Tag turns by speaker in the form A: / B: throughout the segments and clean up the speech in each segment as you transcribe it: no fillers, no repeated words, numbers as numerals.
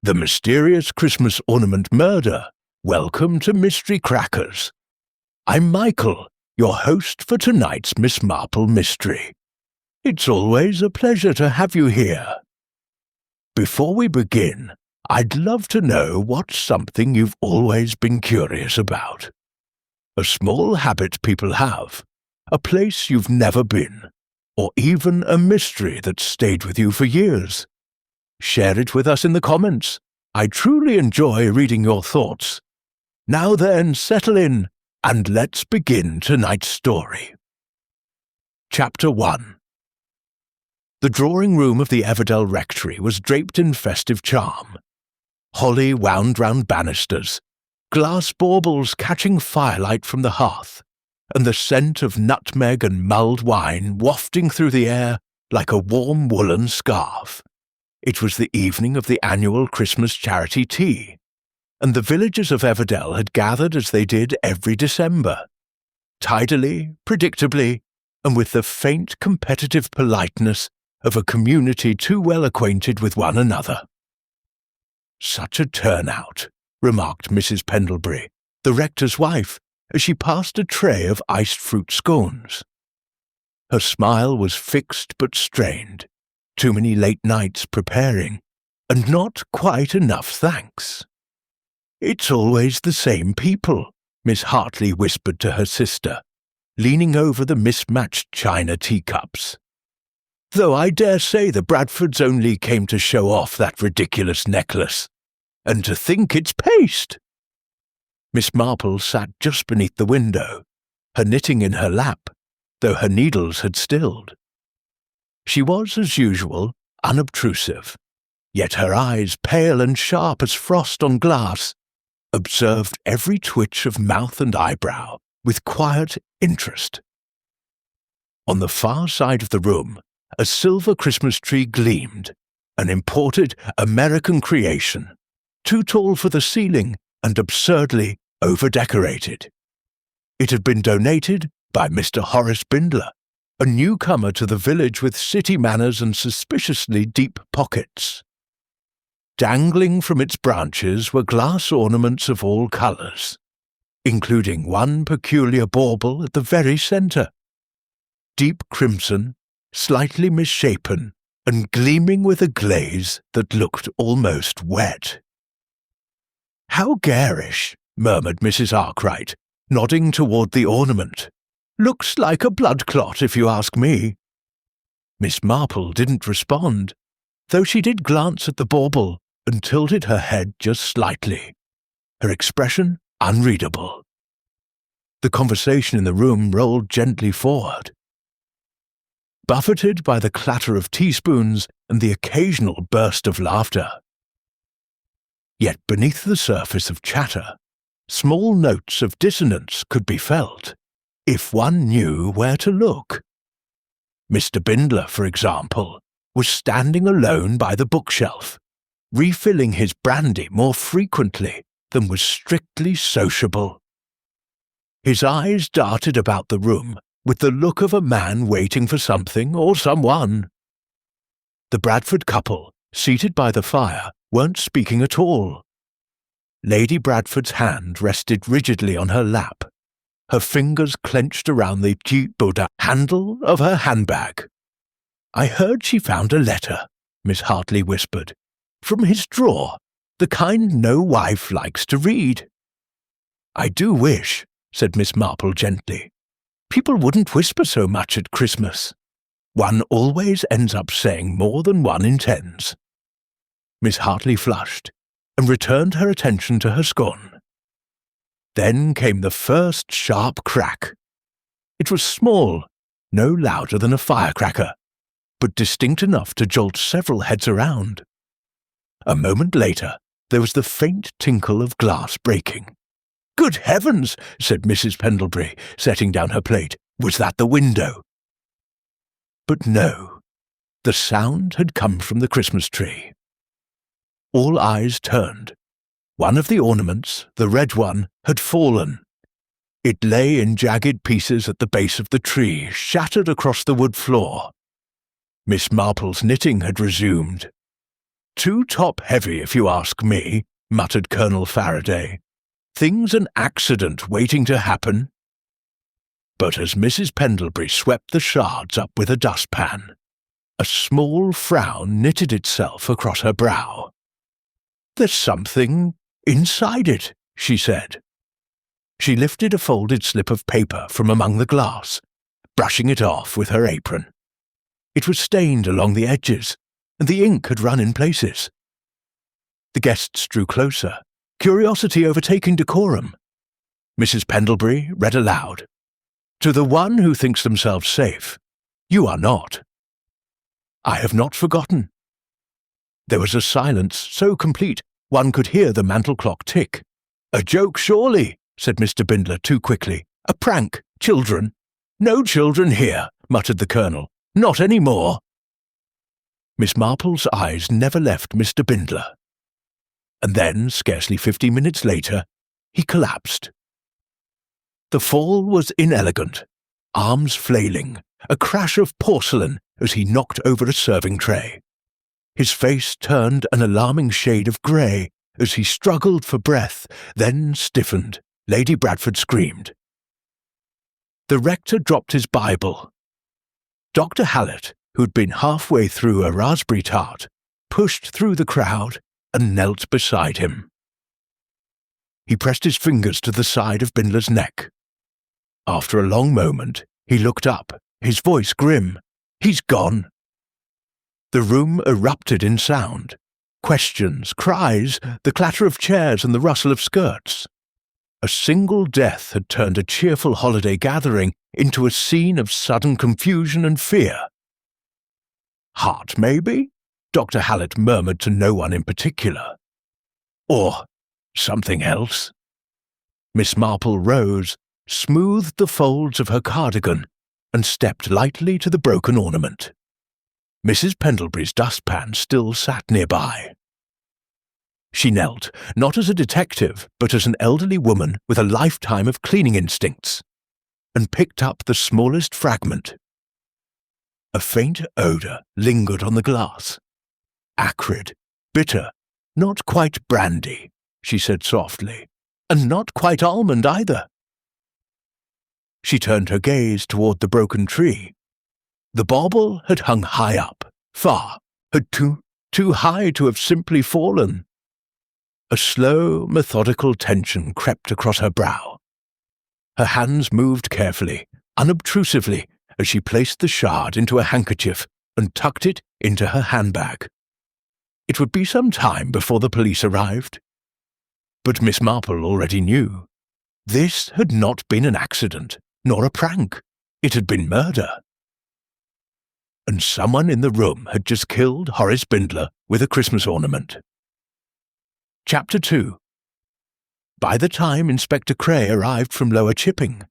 A: The Mysterious Christmas Ornament Murder. Welcome to Mystery Crackers. I'm Michael, your host for tonight's Miss Marple mystery. It's always a pleasure to have you here. Before we begin, I'd love to know what's something you've always been curious about. A small habit people have, a place you've never been, or even a mystery that's stayed with you for years. Share it with us in the comments. I truly enjoy reading your thoughts. Now then, settle in, and let's begin tonight's story. Chapter 1. The drawing room of the Everdell Rectory was draped in festive charm. Holly wound round banisters, glass baubles catching firelight from the hearth, and the scent of nutmeg and mulled wine wafting through the air like a warm woolen scarf. It was the evening of the annual Christmas charity tea, and the villagers of Everdell had gathered as they did every December, tidily, predictably, and with the faint competitive politeness of a community too well acquainted with one another. "Such a turnout," remarked Mrs. Pendlebury, the rector's wife, as she passed a tray of iced fruit scones. Her smile was fixed but strained. Too many late nights preparing, and not quite enough thanks. "It's always the same people," Miss Hartley whispered to her sister, leaning over the mismatched china teacups. "Though I dare say the Bradfords only came to show off that ridiculous necklace. And to think it's paste!" Miss Marple sat just beneath the window, her knitting in her lap, though her needles had stilled. She was, as usual, unobtrusive, yet her eyes, pale and sharp as frost on glass, observed every twitch of mouth and eyebrow with quiet interest. On the far side of the room, a silver Christmas tree gleamed, an imported American creation, too tall for the ceiling and absurdly over-decorated. It had been donated by Mr. Horace Bindler, a newcomer to the village with city manners and suspiciously deep pockets. Dangling from its branches were glass ornaments of all colours, including one peculiar bauble at the very centre. Deep crimson, slightly misshapen, and gleaming with a glaze that looked almost wet. "How garish," murmured Mrs. Arkwright, nodding toward the ornament. "Looks like a blood clot, if you ask me." Miss Marple didn't respond, though she did glance at the bauble and tilted her head just slightly, her expression unreadable. The conversation in the room rolled gently forward. Buffeted by the clatter of teaspoons and the occasional burst of laughter. Yet beneath the surface of chatter, small notes of dissonance could be felt, if one knew where to look. Mr. Bindler, for example, was standing alone by the bookshelf, refilling his brandy more frequently than was strictly sociable. His eyes darted about the room with the look of a man waiting for something or someone. The Bradford couple, seated by the fire, weren't speaking at all. Lady Bradford's hand rested rigidly on her lap, her fingers clenched around the Boda handle of her handbag. "I heard she found a letter," Miss Hartley whispered, "from his drawer, the kind no wife likes to read." "I do wish," said Miss Marple gently, "people wouldn't whisper so much at Christmas. One always ends up saying more than one intends." Miss Hartley flushed and returned her attention to her scone. Then came the first sharp crack. It was small, no louder than a firecracker, but distinct enough to jolt several heads around. A moment later, there was the faint tinkle of glass breaking. "Good heavens!" said Mrs. Pendlebury, setting down her plate. "Was that the window?" But no, the sound had come from the Christmas tree. All eyes turned. One of the ornaments, the red one, had fallen. It lay in jagged pieces at the base of the tree, shattered across the wood floor. Miss Marple's knitting had resumed. Too top-heavy, if you ask me, muttered Colonel Faraday. Things an accident waiting to happen. But as Mrs. Pendlebury swept the shards up with a dustpan, a small frown knitted itself across her brow. "There's something inside it," she said. She lifted a folded slip of paper from among the glass, brushing it off with her apron. It was stained along the edges, and the ink had run in places. The guests drew closer, curiosity overtaking decorum. Mrs. Pendlebury read aloud, "To the one who thinks themselves safe, you are not. I have not forgotten." There was a silence so complete one could hear the mantel clock tick. "A joke, surely," said Mr. Bindler too quickly. "A prank, children." "No children here," muttered the Colonel. "Not any more." Miss Marple's eyes never left Mr. Bindler. And then, scarcely 50 minutes later, he collapsed. The fall was inelegant, arms flailing, a crash of porcelain as he knocked over a serving tray. His face turned an alarming shade of grey as he struggled for breath, then stiffened. Lady Bradford screamed. The rector dropped his Bible. Dr. Hallett, who'd been halfway through a raspberry tart, pushed through the crowd and knelt beside him. He pressed his fingers to the side of Bindler's neck. After a long moment, he looked up, his voice grim. "He's gone." The room erupted in sound. Questions, cries, the clatter of chairs and the rustle of skirts. A single death had turned a cheerful holiday gathering into a scene of sudden confusion and fear. "Heart, maybe?" Dr. Hallett murmured to no one in particular. "Or something else?" Miss Marple rose, smoothed the folds of her cardigan, and stepped lightly to the broken ornament. Mrs. Pendlebury's dustpan still sat nearby. She knelt, not as a detective, but as an elderly woman with a lifetime of cleaning instincts, and picked up the smallest fragment. A faint odour lingered on the glass. "Acrid, bitter, not quite brandy," she said softly, "and not quite almond either." She turned her gaze toward the broken tree. The bauble had hung high up, far, had too high to have simply fallen. A slow, methodical tension crept across her brow. Her hands moved carefully, unobtrusively, as she placed the shard into a handkerchief and tucked it into her handbag. It would be some time before the police arrived. But Miss Marple already knew. This had not been an accident, nor a prank. It had been murder. And someone in the room had just killed Horace Bindler with a Christmas ornament. Chapter 2. By the time Inspector Cray arrived from Lower Chipping,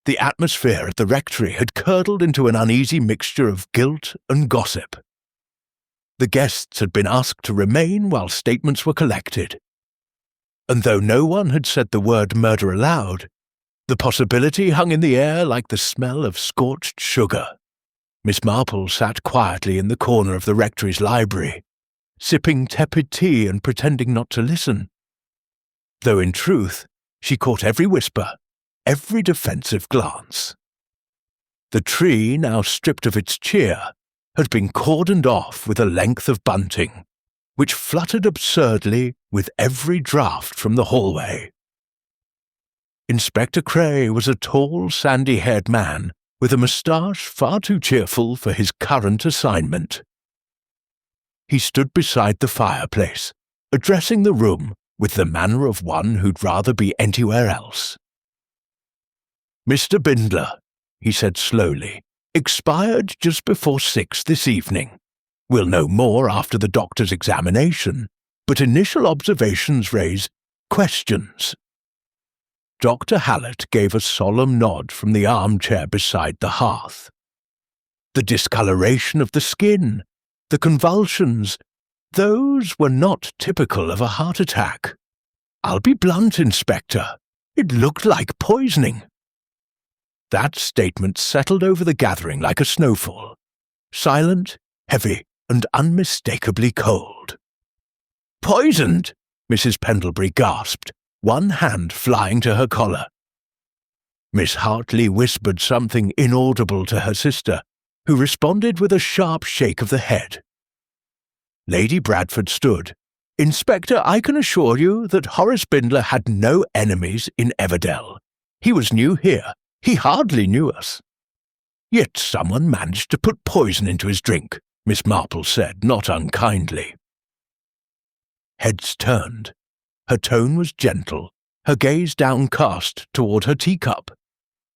A: the atmosphere at the rectory had curdled into an uneasy mixture of guilt and gossip. The guests had been asked to remain while statements were collected. And though no one had said the word murder aloud, the possibility hung in the air like the smell of scorched sugar. Miss Marple sat quietly in the corner of the rectory's library, sipping tepid tea and pretending not to listen. Though in truth, she caught every whisper, every defensive glance. The tree, now stripped of its cheer, had been cordoned off with a length of bunting, which fluttered absurdly with every draught from the hallway. Inspector Cray was a tall, sandy-haired man with a moustache far too cheerful for his current assignment. He stood beside the fireplace, addressing the room with the manner of one who'd rather be anywhere else. "Mr. Bindler," he said slowly, "expired just before 6 this evening. We'll know more after the doctor's examination, but initial observations raise questions." Dr. Hallett gave a solemn nod from the armchair beside the hearth. The discoloration of the skin, the convulsions, those were not typical of a heart attack. "I'll be blunt, Inspector. It looked like poisoning." That statement settled over the gathering like a snowfall, silent, heavy, and unmistakably cold. Poisoned! Mrs. Pendlebury gasped, one hand flying to her collar. Miss Hartley whispered something inaudible to her sister, who responded with a sharp shake of the head. Lady Bradford stood. Inspector, I can assure you that Horace Bindler had no enemies in Everdell. He was new here. He hardly knew us. Yet someone managed to put poison into his drink, Miss Marple said, not unkindly. Heads turned. Her tone was gentle, her gaze downcast toward her teacup.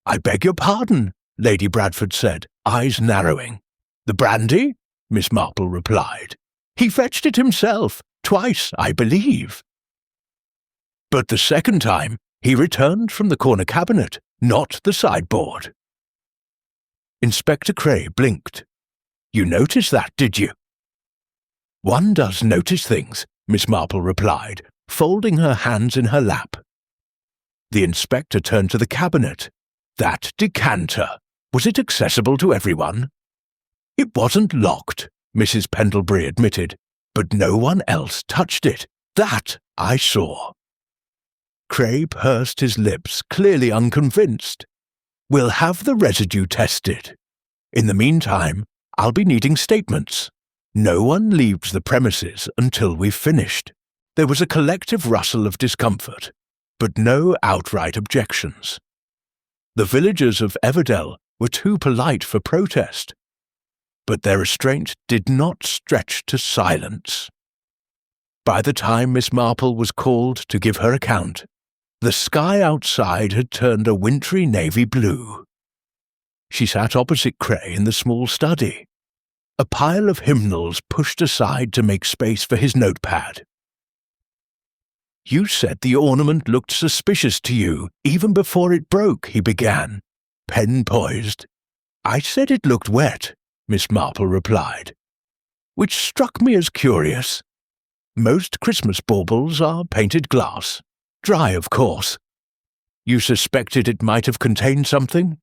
A: I beg your pardon, Lady Bradford said, eyes narrowing. The brandy? Miss Marple replied. He fetched it himself, twice, I believe. But the second time, he returned from the corner cabinet, not the sideboard. Inspector Cray blinked. You noticed that, did you? One does notice things, Miss Marple replied, folding her hands in her lap. The inspector turned to the cabinet. That decanter, was it accessible to everyone? It wasn't locked, Mrs. Pendlebury admitted, but no one else touched it. That I saw. Cray pursed his lips, clearly unconvinced. We'll have the residue tested. In the meantime, I'll be needing statements. No one leaves the premises until we've finished. There was a collective rustle of discomfort, but no outright objections. The villagers of Everdell were too polite for protest, but their restraint did not stretch to silence. By the time Miss Marple was called to give her account, the sky outside had turned a wintry navy blue. She sat opposite Cray in the small study, a pile of hymnals pushed aside to make space for his notepad. You said the ornament looked suspicious to you even before it broke, he began, pen poised. I said it looked wet, Miss Marple replied, which struck me as curious. Most Christmas baubles are painted glass, dry of course. You suspected it might have contained something?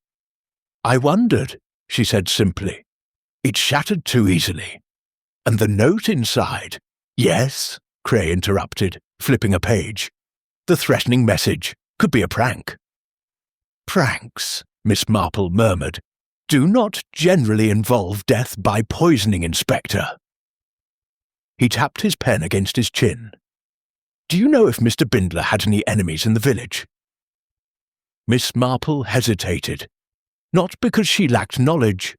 A: I wondered, she said simply. It shattered too easily. And the note inside? Yes, Cray interrupted, flipping a page. The threatening message could be a prank. Pranks, Miss Marple murmured, do not generally involve death by poisoning, Inspector. He tapped his pen against his chin. Do you know if Mr. Bindler had any enemies in the village? Miss Marple hesitated, not because she lacked knowledge,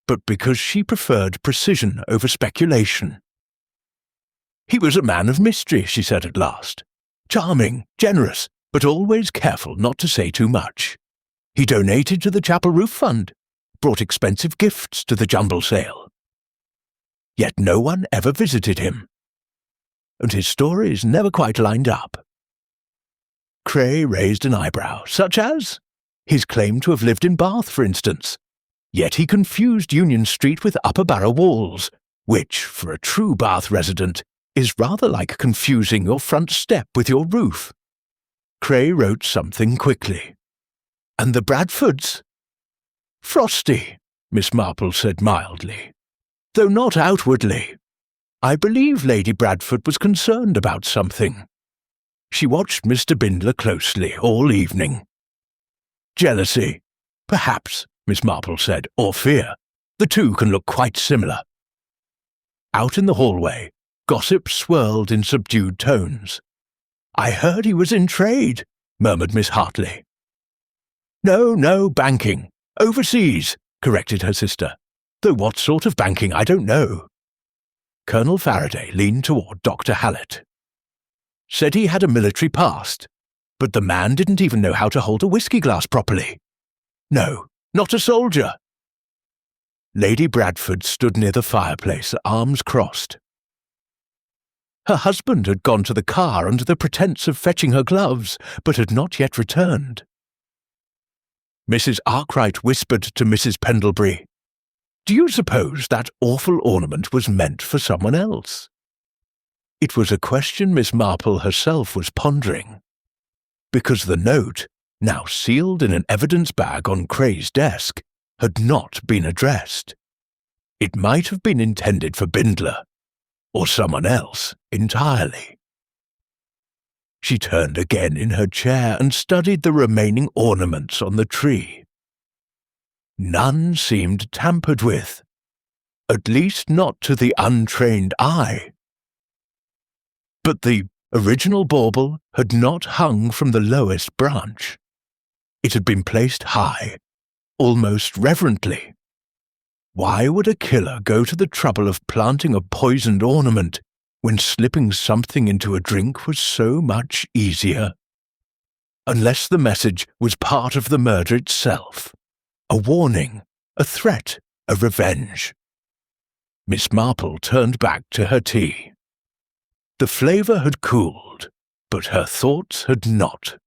A: but because she preferred precision over speculation. He was a man of mystery, she said at last. Charming, generous, but always careful not to say too much. He donated to the chapel roof fund, brought expensive gifts to the jumble sale. Yet no one ever visited him, and his stories never quite lined up. Cray raised an eyebrow, such as his claim to have lived in Bath, for instance. Yet he confused Union Street with Upper Barrow Walls, which, for a true Bath resident, is rather like confusing your front step with your roof. Cray wrote something quickly. And the Bradfords? Frosty, Miss Marple said mildly, though not outwardly. I believe Lady Bradford was concerned about something. She watched Mr. Bindler closely all evening. Jealousy, perhaps, Miss Marple said, or fear. The two can look quite similar. Out in the hallway, gossip swirled in subdued tones. I heard he was in trade, murmured Miss Hartley. No, banking. Overseas, corrected her sister. Though what sort of banking, I don't know. Colonel Faraday leaned toward Dr. Hallett. Said he had a military past, but the man didn't even know how to hold a whiskey glass properly. No, not a soldier. Lady Bradford stood near the fireplace, arms crossed. Her husband had gone to the car under the pretence of fetching her gloves, but had not yet returned. Mrs. Arkwright whispered to Mrs. Pendlebury, Do you suppose that awful ornament was meant for someone else? It was a question Miss Marple herself was pondering, because the note, now sealed in an evidence bag on Cray's desk, had not been addressed. It might have been intended for Bindler, or someone else. entirely. She turned again in her chair and studied the remaining ornaments on the tree. None seemed tampered with, at least not to the untrained eye. But the original bauble had not hung from the lowest branch. It had been placed high, almost reverently. Why would a killer go to the trouble of planting a poisoned ornament when slipping something into a drink was so much easier? Unless the message was part of the murder itself. A warning, a threat, a revenge. Miss Marple turned back to her tea. The flavour had cooled, but her thoughts had not.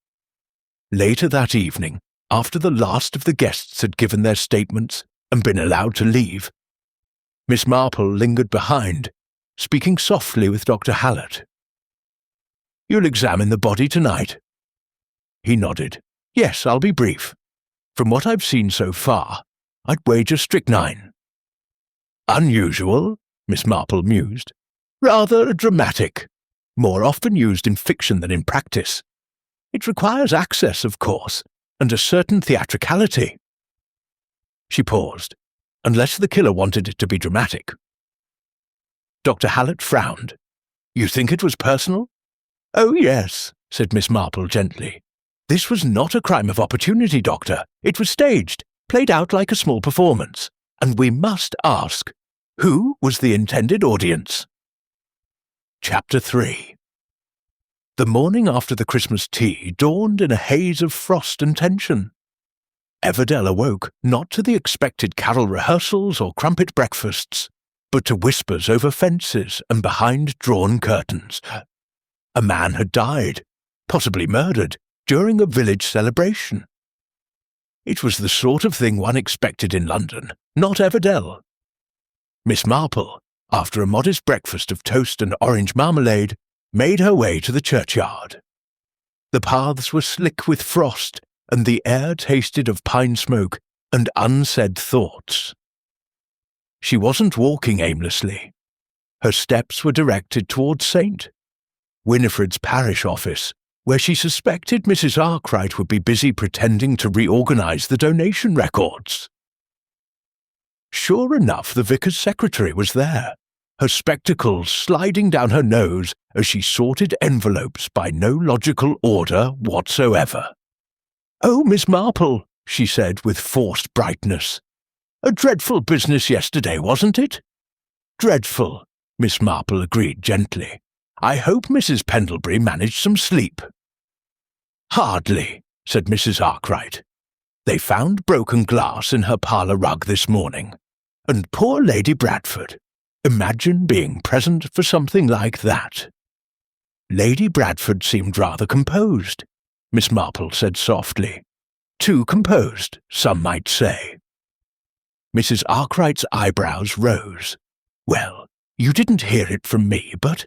A: Later that evening, after the last of the guests had given their statements and been allowed to leave, Miss Marple lingered behind, speaking softly with Dr. Hallett. "You'll examine the body tonight?" He nodded. "Yes, I'll be brief. From what I've seen so far, I'd wager strychnine." "Unusual," Miss Marple mused. "Rather dramatic. More often used in fiction than in practice. It requires access, of course, and a certain theatricality." She paused, unless the killer wanted it to be dramatic. Dr. Hallett frowned. "You think it was personal?" "Oh, yes," said Miss Marple gently. "This was not a crime of opportunity, Doctor. It was staged, played out like a small performance. And we must ask, who was the intended audience?" Chapter 3. The morning after the Christmas tea dawned in a haze of frost and tension. Everdell awoke not to the expected carol rehearsals or crumpet breakfasts, but to whispers over fences and behind drawn curtains. A man had died, possibly murdered, during a village celebration. It was the sort of thing one expected in London, not Everdell. Miss Marple, after a modest breakfast of toast and orange marmalade, made her way to the churchyard. The paths were slick with frost, and the air tasted of pine smoke and unsaid thoughts. She wasn't walking aimlessly. Her steps were directed towards St. Winifred's parish office, where she suspected Mrs. Arkwright would be busy pretending to reorganize the donation records. Sure enough, the vicar's secretary was there, her spectacles sliding down her nose as she sorted envelopes by no logical order whatsoever. "Oh, Miss Marple," she said with forced brightness. "A dreadful business yesterday, wasn't it?" "Dreadful," Miss Marple agreed gently. "I hope Mrs. Pendlebury managed some sleep." "Hardly," said Mrs. Arkwright. "They found broken glass in her parlour rug this morning. And poor Lady Bradford. Imagine being present for something like that." "Lady Bradford seemed rather composed," Miss Marple said softly. "Too composed, some might say." Mrs. Arkwright's eyebrows rose. "Well, you didn't hear it from me, but—"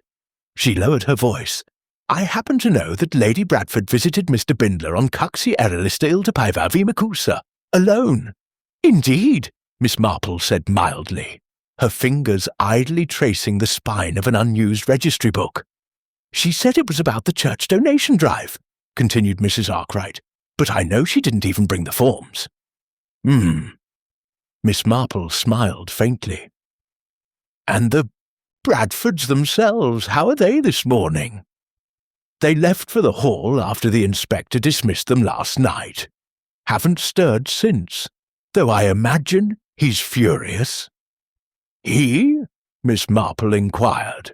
A: She lowered her voice. "I happen to know that Lady Bradford visited Mr. Bindler on Kaksi Erelista Iltapaiva Vimakusa, alone." "Indeed," Miss Marple said mildly, her fingers idly tracing the spine of an unused registry book. "She said it was about the church donation drive," continued Mrs. Arkwright, "but I know she didn't even bring the forms." Miss Marple smiled faintly. "And the Bradfords themselves, how are they this morning?" "They left for the hall after the inspector dismissed them last night. Haven't stirred since, though I imagine he's furious." "He?" Miss Marple inquired.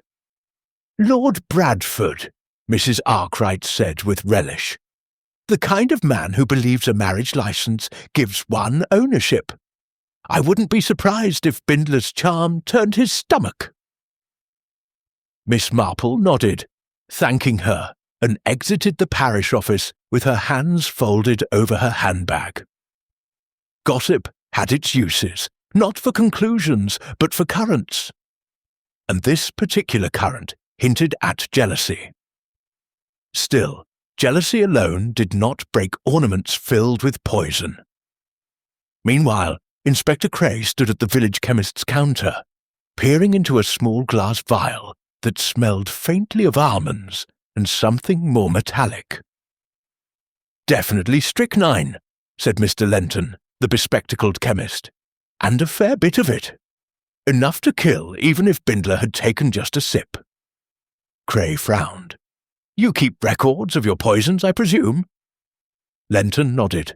A: "Lord Bradford," Mrs. Arkwright said with relish. "The kind of man who believes a marriage license gives one ownership. I wouldn't be surprised if Bindler's charm turned his stomach." Miss Marple nodded, thanking her, and exited the parish office with her hands folded over her handbag. Gossip had its uses, not for conclusions, but for currents. And this particular current hinted at jealousy. Still, jealousy alone did not break ornaments filled with poison. Meanwhile, Inspector Cray stood at the village chemist's counter, peering into a small glass vial that smelled faintly of almonds and something more metallic. "Definitely strychnine," said Mr. Lenton, the bespectacled chemist, "and a fair bit of it. Enough to kill even if Bindler had taken just a sip." Cray frowned. "You keep records of your poisons, I presume?" Lenton nodded.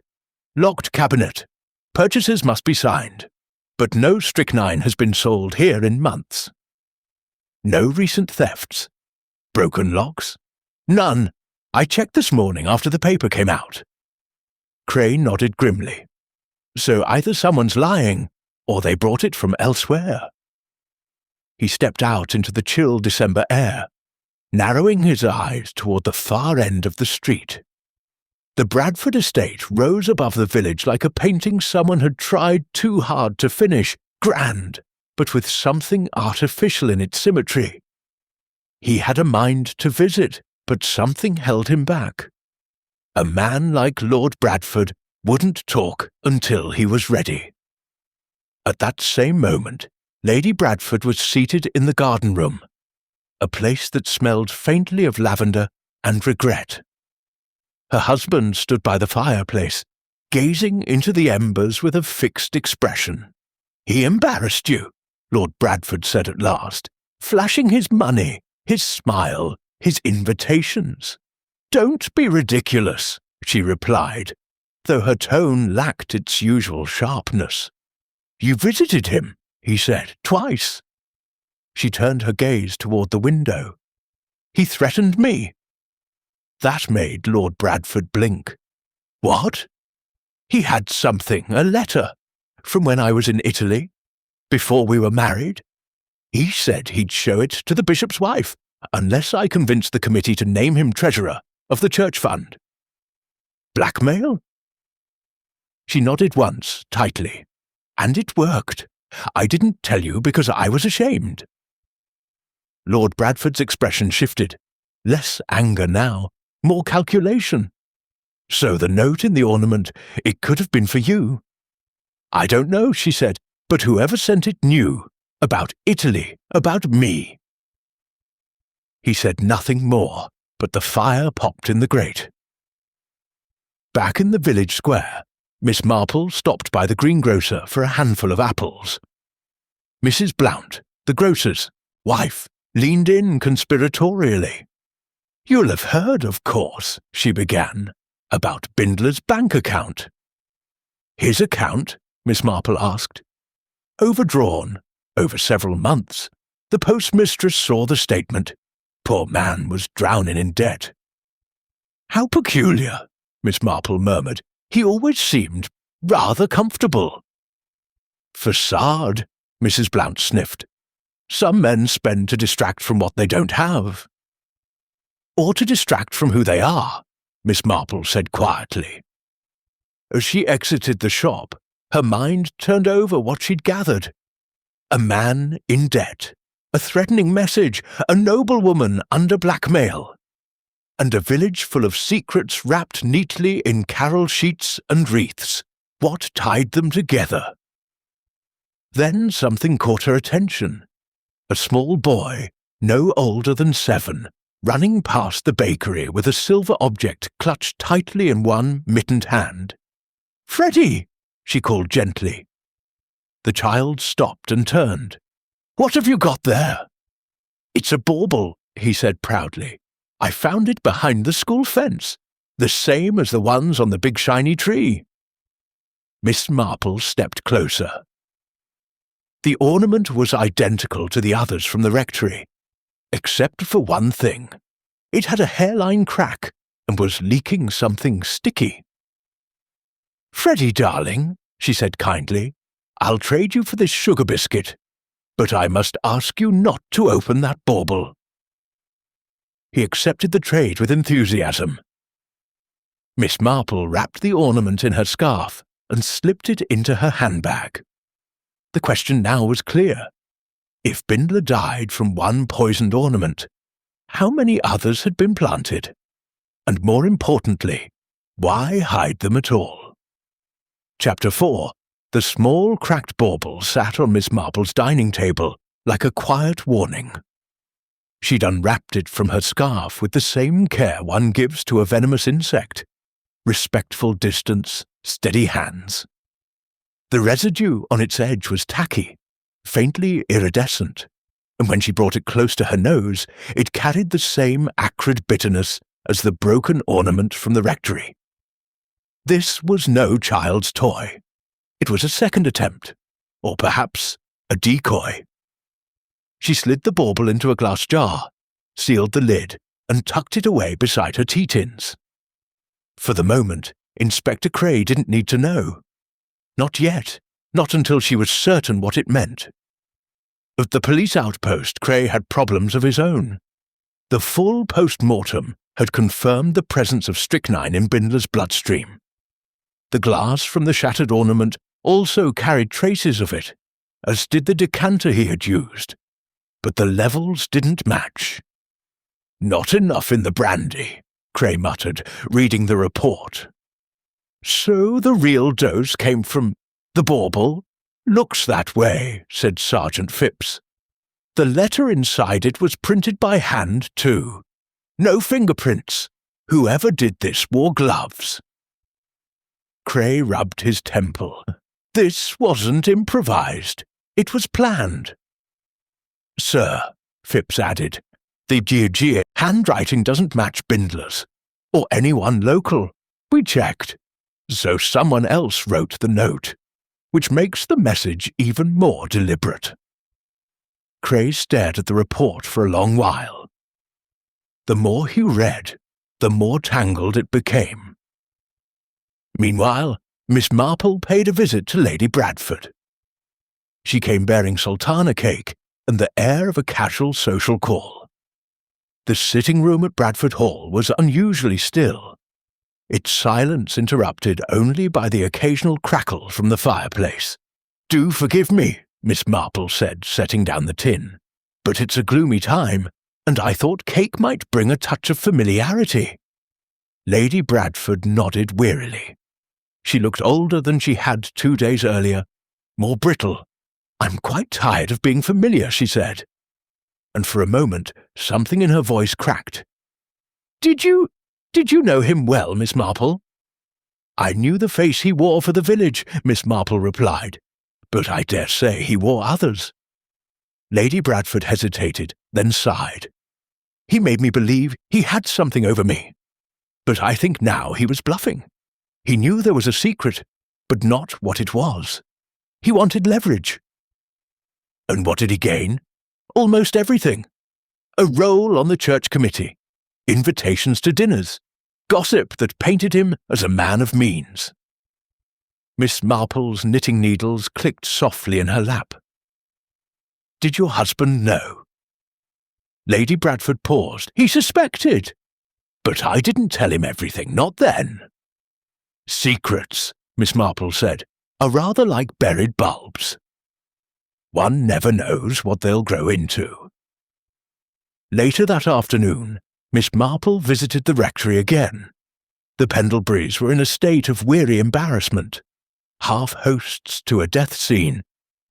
A: "Locked cabinet. Purchases must be signed. But no strychnine has been sold here in months." "No recent thefts? Broken locks?" "None. I checked this morning after the paper came out." Cray nodded grimly. "So either someone's lying, or they brought it from elsewhere." He stepped out into the chill December air, narrowing his eyes toward the far end of the street. The Bradford estate rose above the village like a painting someone had tried too hard to finish, grand, but with something artificial in its symmetry. He had a mind to visit, but something held him back. A man like Lord Bradford wouldn't talk until he was ready. At that same moment, Lady Bradford was seated in the garden room, a place that smelled faintly of lavender and regret. Her husband stood by the fireplace, gazing into the embers with a fixed expression. "He embarrassed you," Lord Bradford said at last, "flashing his money, his smile, his invitations." "Don't be ridiculous," she replied, though her tone lacked its usual sharpness. "You visited him," he said, "twice." She turned her gaze toward the window. "He threatened me." That made Lord Bradford blink. "What?" "He had something, a letter, from when I was in Italy, before we were married. He said he'd show it to the bishop's wife, unless I convinced the committee to name him treasurer of the church fund." "Blackmail?" She nodded once, tightly. "And it worked. I didn't tell you because I was ashamed." Lord Bradford's expression shifted. Less anger now, more calculation. "So the note in the ornament, it could have been for you." "I don't know," she said, "but whoever sent it knew. About Italy, about me." He said nothing more, but the fire popped in the grate. Back in the village square, Miss Marple stopped by the greengrocer for a handful of apples. Mrs. Blount, the grocer's wife, leaned in conspiratorially. "You'll have heard, of course," she began, "about Bindler's bank account." "His account?" Miss Marple asked. "Overdrawn, over several months. The postmistress saw the statement. Poor man was drowning in debt." "How peculiar," Miss Marple murmured. "He always seemed rather comfortable." "Facade," Mrs. Blount sniffed. "Some men spend to distract from what they don't have." "Or to distract from who they are," Miss Marple said quietly. As she exited the shop, her mind turned over what she'd gathered. A man in debt, a threatening message, a noblewoman under blackmail, and a village full of secrets wrapped neatly in carol sheets and wreaths. What tied them together? Then something caught her attention. A small boy, no older than 7, running past the bakery with a silver object clutched tightly in one mittened hand. "Freddie!" she called gently. The child stopped and turned. "What have you got there?" "It's a bauble," he said proudly. "I found it behind the school fence, the same as the ones on the big shiny tree." Miss Marple stepped closer. The ornament was identical to the others from the rectory, except for one thing. It had a hairline crack and was leaking something sticky. "Freddie, darling," she said kindly, "I'll trade you for this sugar biscuit, but I must ask you not to open that bauble." He accepted the trade with enthusiasm. Miss Marple wrapped the ornament in her scarf and slipped it into her handbag. The question now was clear. If Bindler died from one poisoned ornament, how many others had been planted? And more importantly, why hide them at all? Chapter 4. The small cracked bauble sat on Miss Marple's dining table like a quiet warning. She'd unwrapped it from her scarf with the same care one gives to a venomous insect. Respectful distance, steady hands. The residue on its edge was tacky, faintly iridescent, and when she brought it close to her nose, it carried the same acrid bitterness as the broken ornament from the rectory. This was no child's toy. It was a second attempt, or perhaps a decoy. She slid the bauble into a glass jar, sealed the lid, and tucked it away beside her tea tins. For the moment, Inspector Cray didn't need to know. Not yet, not until she was certain what it meant. At the police outpost, Cray had problems of his own. The full post-mortem had confirmed the presence of strychnine in Bindler's bloodstream. The glass from the shattered ornament also carried traces of it, as did the decanter he had used. But the levels didn't match. "Not enough in the brandy," Cray muttered, reading the report. "So the real dose came from the bauble?" "Looks that way," said Sergeant Phipps. "The letter inside it was printed by hand, too. No fingerprints. Whoever did this wore gloves." Cray rubbed his temple. "This wasn't improvised. It was planned." "Sir," Phipps added, "the GG handwriting doesn't match Bindler's, or anyone local. We checked. So someone else wrote the note, which makes the message even more deliberate." Cray stared at the report for a long while. The more he read, the more tangled it became. Meanwhile, Miss Marple paid a visit to Lady Bradford. She came bearing sultana cake and the air of a casual social call. The sitting room at Bradford Hall was unusually still, its silence interrupted only by the occasional crackle from the fireplace. "Do forgive me," Miss Marple said, setting down the tin, "but it's a gloomy time, and I thought cake might bring a touch of familiarity." Lady Bradford nodded wearily. She looked older than she had 2 days earlier, more brittle. "I'm quite tired of being familiar," she said. And for a moment, something in her voice cracked. Did you know him well, Miss Marple?" "I knew the face he wore for the village," Miss Marple replied, "but I dare say he wore others." Lady Bradford hesitated, then sighed. "He made me believe he had something over me. But I think now he was bluffing. He knew there was a secret, but not what it was. He wanted leverage." "And what did he gain?" "Almost everything. A role on the church committee, invitations to dinners, gossip that painted him as a man of means." Miss Marple's knitting needles clicked softly in her lap. "Did your husband know?" Lady Bradford paused. "He suspected. But I didn't tell him everything, not then." "Secrets," Miss Marple said, "are rather like buried bulbs. One never knows what they'll grow into." Later that afternoon, Miss Marple visited the rectory again. The Pendleburys were in a state of weary embarrassment, half hosts to a death scene,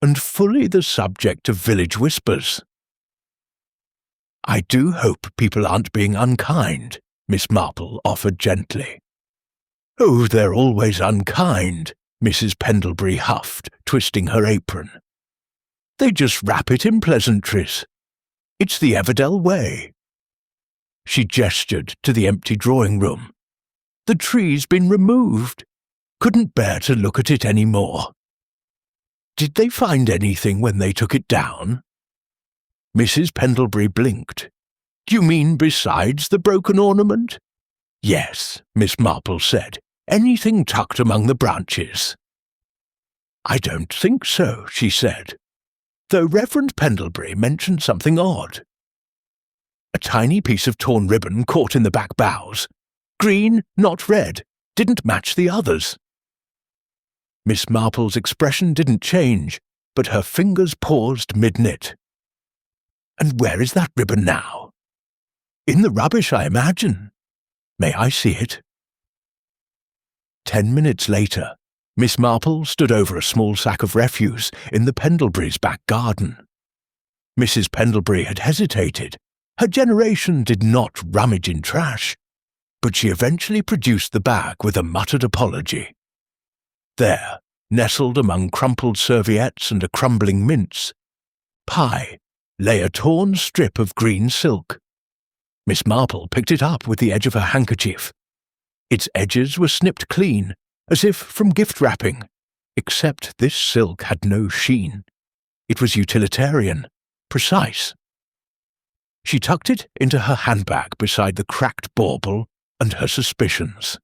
A: and fully the subject of village whispers. "I do hope people aren't being unkind," Miss Marple offered gently. "Oh, they're always unkind," Mrs. Pendlebury huffed, twisting her apron. "They just wrap it in pleasantries. It's the Everdell way." She gestured to the empty drawing room. "The tree's been removed. Couldn't bear to look at it any more." "Did they find anything when they took it down?" Mrs. Pendlebury blinked. "Do you mean besides the broken ornament?" "Yes," Miss Marple said. "Anything tucked among the branches?" "I don't think so," she said, though Reverend Pendlebury mentioned something odd. A tiny piece of torn ribbon caught in the back boughs. Green, not red, didn't match the others. Miss Marple's expression didn't change, but her fingers paused mid-knit. "And where is that ribbon now?" "In the rubbish, I imagine. May I see it?" 10 minutes later, Miss Marple stood over a small sack of refuse in the Pendleburys' back garden. Mrs. Pendlebury had hesitated, Her generation did not rummage in trash, but she eventually produced the bag with a muttered apology. There, nestled among crumpled serviettes and a crumbling mince pie, lay a torn strip of green silk. Miss Marple picked it up with the edge of her handkerchief. Its edges were snipped clean, as if from gift wrapping, except this silk had no sheen. It was utilitarian, precise. She tucked it into her handbag beside the cracked bauble and her suspicions.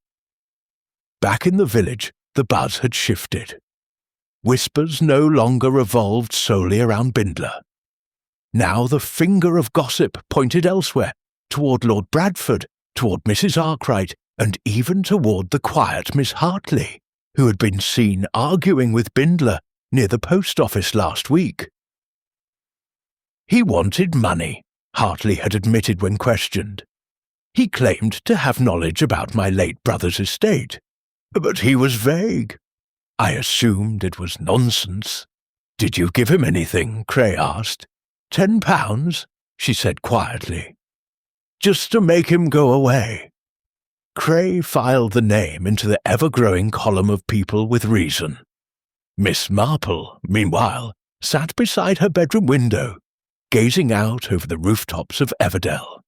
A: Back in the village, the buzz had shifted. Whispers no longer revolved solely around Bindler. Now the finger of gossip pointed elsewhere, toward Lord Bradford, toward Mrs. Arkwright, and even toward the quiet Miss Hartley, who had been seen arguing with Bindler near the post office last week. He wanted money, Hartley had admitted when questioned. He claimed to have knowledge about my late brother's estate, but he was vague. I assumed it was nonsense. "Did you give him anything?" Cray asked. £10, she said quietly. "Just to make him go away." Cray filed the name into the ever-growing column of people with reason. Miss Marple, meanwhile, sat beside her bedroom window, gazing out over the rooftops of Everdell.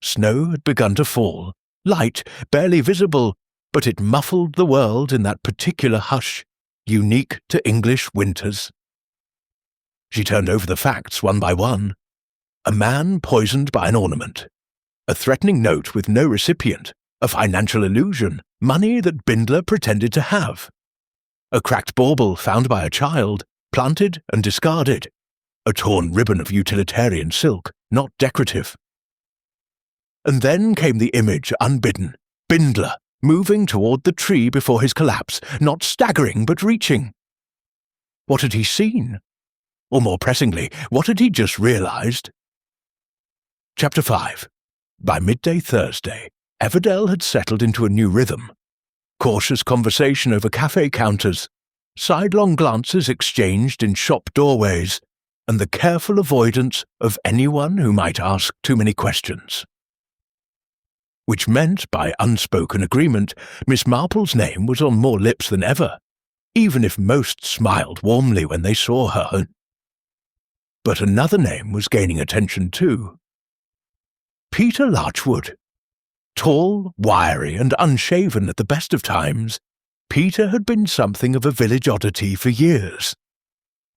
A: Snow had begun to fall, light, barely visible, but it muffled the world in that particular hush, unique to English winters. She turned over the facts one by one. A man poisoned by an ornament. A threatening note with no recipient. A financial illusion. Money that Bindler pretended to have. A cracked bauble found by a child, planted and discarded. A torn ribbon of utilitarian silk, not decorative. And then came the image unbidden. Bindler, moving toward the tree before his collapse, not staggering but reaching. What had he seen? Or more pressingly, what had he just realized? Chapter 5. By midday Thursday, Everdell had settled into a new rhythm. Cautious conversation over cafe counters, sidelong glances exchanged in shop doorways, and the careful avoidance of anyone who might ask too many questions. Which meant, by unspoken agreement, Miss Marple's name was on more lips than ever, even if most smiled warmly when they saw her. But another name was gaining attention too. Peter Larchwood. Tall, wiry, and unshaven at the best of times, Peter had been something of a village oddity for years.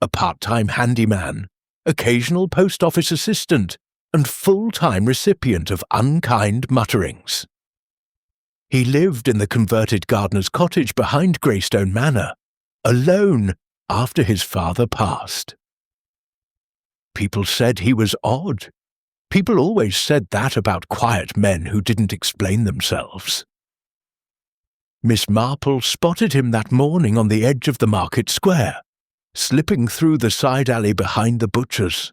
A: A part-time handyman, occasional post office assistant, and full-time recipient of unkind mutterings. He lived in the converted gardener's cottage behind Greystone Manor, alone after his father passed. People said he was odd. People always said that about quiet men who didn't explain themselves. Miss Marple spotted him that morning on the edge of the market square, slipping through the side alley behind the butcher's.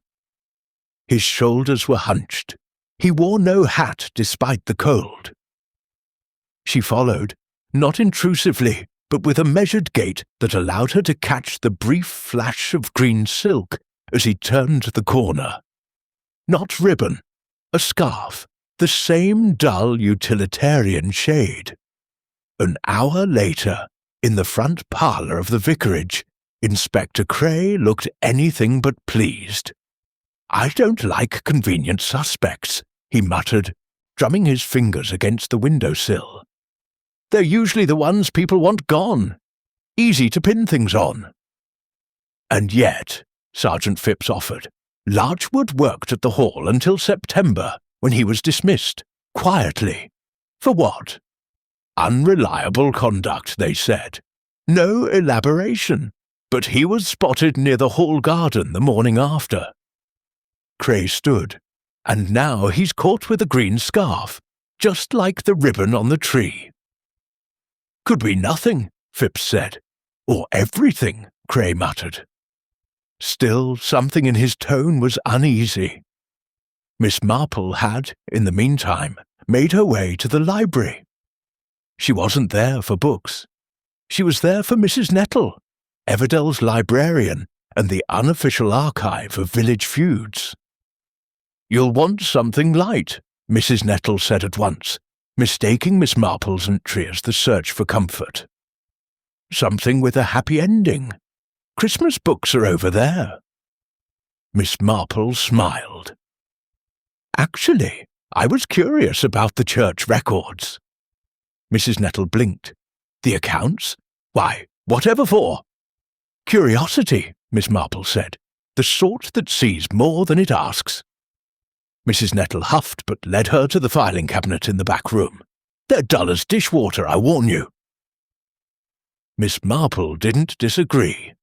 A: His shoulders were hunched. He wore no hat despite the cold. She followed, not intrusively, but with a measured gait that allowed her to catch the brief flash of green silk as he turned the corner. Not ribbon, a scarf, the same dull utilitarian shade. An hour later, in the front parlour of the vicarage, Inspector Cray looked anything but pleased. "I don't like convenient suspects," he muttered, drumming his fingers against the window-sill. "They're usually the ones people want gone. Easy to pin things on." And yet, Sergeant Phipps offered, Larchwood worked at the hall until September, when he was dismissed, quietly. For what? Unreliable conduct, they said. No elaboration, but he was spotted near the hall garden the morning after. Cray stood, and now he's caught with a green scarf, just like the ribbon on the tree. Could be nothing, Phipps said. Or everything, Cray muttered. Still, something in his tone was uneasy. Miss Marple had, in the meantime, made her way to the library. She wasn't there for books. She was there for Mrs. Nettle, Everdell's librarian and the unofficial archive of village feuds. "You'll want something light," Mrs. Nettle said at once, mistaking Miss Marple's entry as the search for comfort. "Something with a happy ending. Christmas books are over there." Miss Marple smiled. "Actually, I was curious about the church records." Mrs. Nettle blinked. "The accounts? Why, whatever for?" "Curiosity," Miss Marple said. "The sort that sees more than it asks." Mrs. Nettle huffed but led her to the filing cabinet in the back room. "They're dull as dishwater, I warn you." Miss Marple didn't disagree.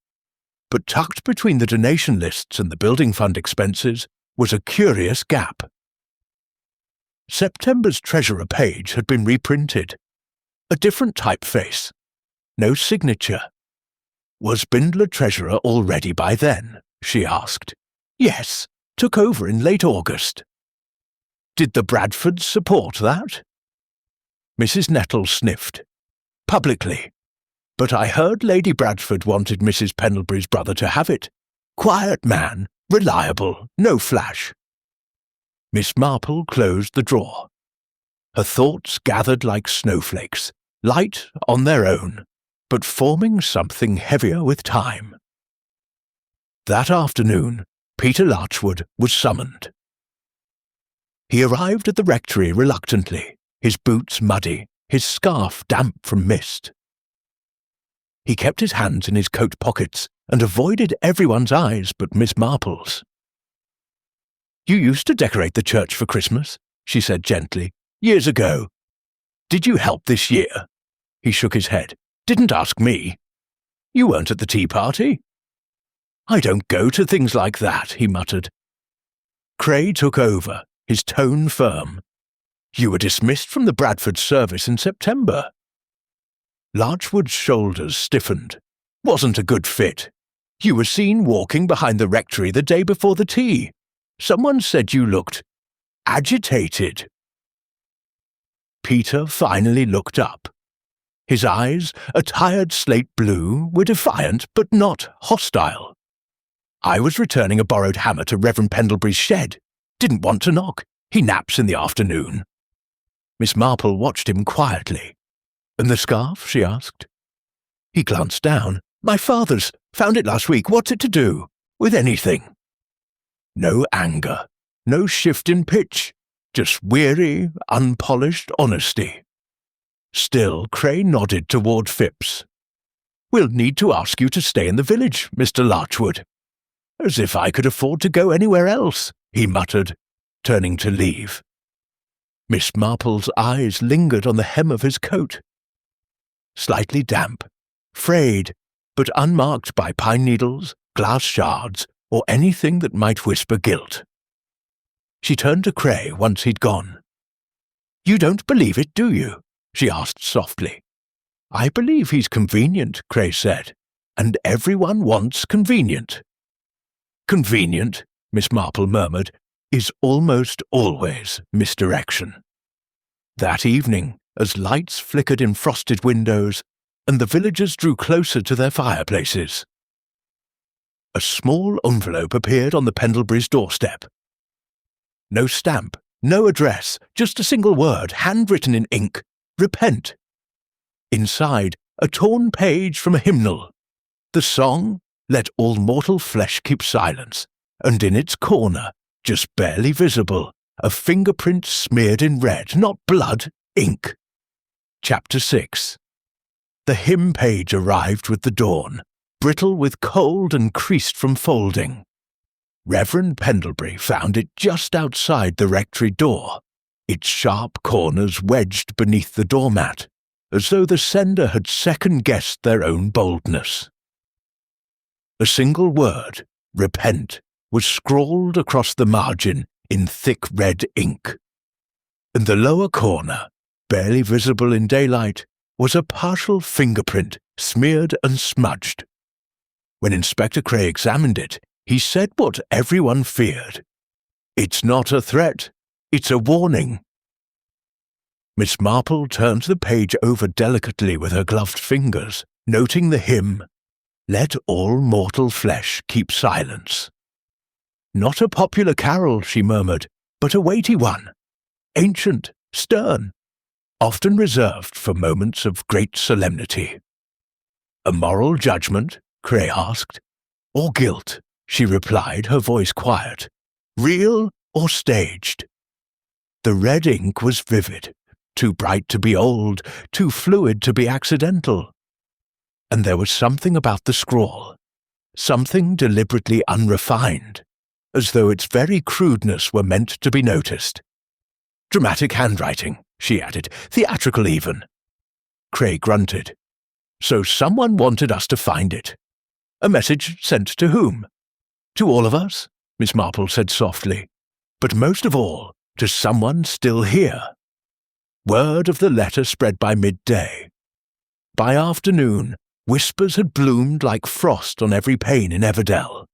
A: But tucked between the donation lists and the building fund expenses was a curious gap. September's treasurer page had been reprinted. A different typeface. No signature. Was Bindler treasurer already by then? She asked. Yes, took over in late August. Did the Bradfords support that? Mrs. Nettle sniffed. Publicly. But I heard Lady Bradford wanted Mrs. Pendlebury's brother to have it. Quiet man, reliable, no flash. Miss Marple closed the drawer. Her thoughts gathered like snowflakes, light on their own, but forming something heavier with time. That afternoon, Peter Larchwood was summoned. He arrived at the rectory reluctantly, his boots muddy, his scarf damp from mist. He kept his hands in his coat pockets and avoided everyone's eyes but Miss Marple's. "You used to decorate the church for Christmas," she said gently, "years ago. Did you help this year?" He shook his head. "Didn't ask me. You weren't at the tea party?" "I don't go to things like that," he muttered. Cray took over, his tone firm. "You were dismissed from the Bradford service in September." Larchwood's shoulders stiffened. "Wasn't a good fit. You were seen walking behind the rectory the day before the tea. Someone said you looked agitated." Peter finally looked up. His eyes, a tired slate blue, were defiant but not hostile. "I was returning a borrowed hammer to Reverend Pendlebury's shed. Didn't want to knock. He naps in the afternoon." Miss Marple watched him quietly. "And the scarf?" she asked. He glanced down. "My father's. Found it last week. What's it to do with anything?" No anger, no shift in pitch, just weary, unpolished honesty. Still, Cray nodded toward Phipps. "We'll need to ask you to stay in the village, Mr. Larchwood." "As if I could afford to go anywhere else," he muttered, turning to leave. Miss Marple's eyes lingered on the hem of his coat. Slightly damp, frayed, but unmarked by pine needles, glass shards, or anything that might whisper guilt. She turned to Cray once he'd gone. "You don't believe it, do you?" she asked softly. "I believe he's convenient," Cray said, "and everyone wants convenient." "Convenient," Miss Marple murmured, "is almost always misdirection." That evening, as lights flickered in frosted windows, and the villagers drew closer to their fireplaces, a small envelope appeared on the Pendlebury's doorstep. No stamp, no address, just a single word, handwritten in ink, "Repent." Inside, a torn page from a hymnal. The song, "Let all mortal flesh keep silence," and in its corner, just barely visible, a fingerprint smeared in red, not blood, ink. Chapter 6. The hymn page arrived with the dawn, brittle with cold and creased from folding. Reverend Pendlebury found it just outside the rectory door, its sharp corners wedged beneath the doormat, as though the sender had second-guessed their own boldness. A single word, "Repent," was scrawled across the margin in thick red ink. In the lower corner, barely visible in daylight, was a partial fingerprint, smeared and smudged. When Inspector Cray examined it, he said what everyone feared. "It's not a threat, it's a warning." Miss Marple turned the page over delicately with her gloved fingers, noting the hymn, "Let all mortal flesh keep silence." Not a popular carol, she murmured, but a weighty one, ancient, stern, often reserved for moments of great solemnity. A moral judgment? Cray asked. Or guilt? She replied, her voice quiet. Real or staged? The red ink was vivid, too bright to be old, too fluid to be accidental. And there was something about the scrawl, something deliberately unrefined, as though its very crudeness were meant to be noticed. Dramatic handwriting, she added, theatrical even. Cray grunted. So someone wanted us to find it. A message sent to whom? To all of us, Miss Marple said softly, but most of all, to someone still here. Word of the letter spread by midday. By afternoon, whispers had bloomed like frost on every pane in Everdell.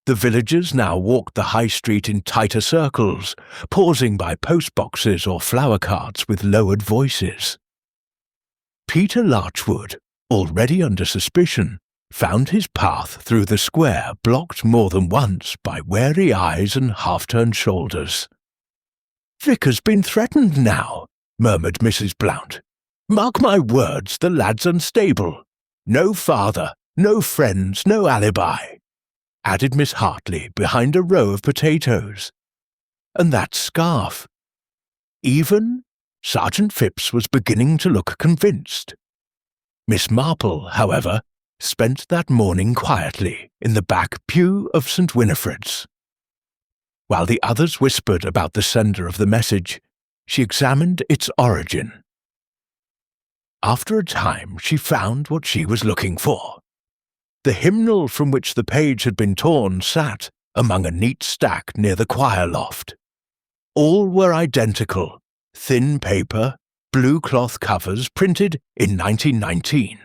A: The villagers now walked the high street in tighter circles, pausing by post-boxes or flower carts with lowered voices. Peter Larchwood, already under suspicion, found his path through the square blocked more than once by wary eyes and half-turned shoulders. "Vicar's been threatened now," murmured Mrs. Blount. "Mark my words, the lad's unstable. No father, no friends, no alibi," added Miss Hartley behind a row of potatoes. And that scarf. Even Sergeant Phipps was beginning to look convinced. Miss Marple, however, spent that morning quietly in the back pew of St. Winifred's. While the others whispered about the sender of the message, she examined its origin. After a time, she found what she was looking for. The hymnal from which the page had been torn sat among a neat stack near the choir loft. All were identical, thin paper, blue cloth covers printed in 1919.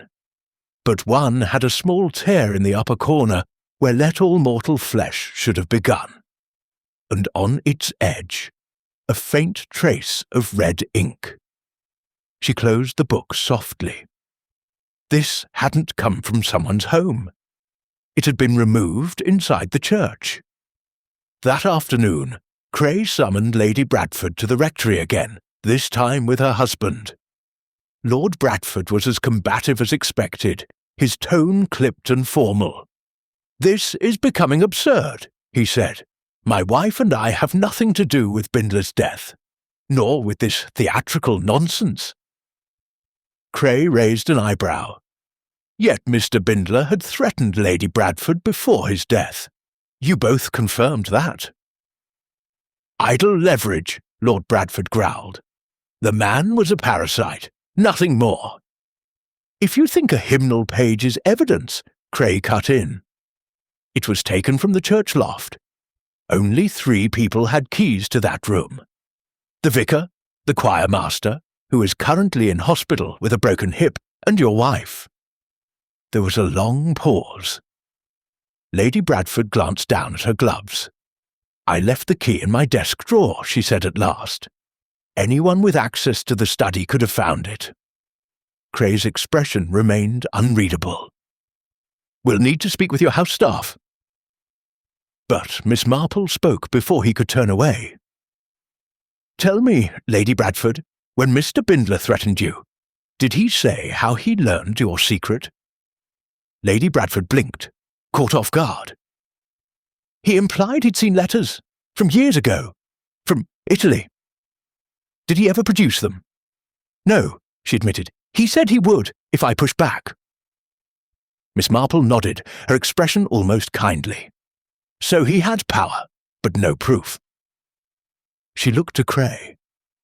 A: But one had a small tear in the upper corner where "Let all mortal flesh" should have begun, and on its edge a faint trace of red ink. She closed the book softly. This hadn't come from someone's home. It had been removed inside the church. That afternoon, Cray summoned Lady Bradford to the rectory again, this time with her husband. Lord Bradford was as combative as expected, his tone clipped and formal. "This is becoming absurd," he said. "My wife and I have nothing to do with Bindler's death, nor with this theatrical nonsense." Cray raised an eyebrow. Yet Mr. Bindler had threatened Lady Bradford before his death. You both confirmed that. "Idle leverage," Lord Bradford growled. "The man was a parasite, nothing more." "If you think a hymnal page is evidence," Cray cut in. "It was taken from the church loft. Only 3 people had keys to that room. The vicar, the choir master, who is currently in hospital with a broken hip, and your wife." There was a long pause. Lady Bradford glanced down at her gloves. "I left the key in my desk drawer," she said at last. "Anyone with access to the study could have found it." Cray's expression remained unreadable. "We'll need to speak with your house staff." But Miss Marple spoke before he could turn away. "Tell me, Lady Bradford, when Mr. Bindler threatened you, did he say how he learned your secret?" Lady Bradford blinked, caught off guard. "He implied he'd seen letters, from years ago, from Italy." "Did he ever produce them?" "No," she admitted. "He said he would, if I pushed back." Miss Marple nodded, her expression almost kindly. "So he had power, but no proof." She looked to Cray.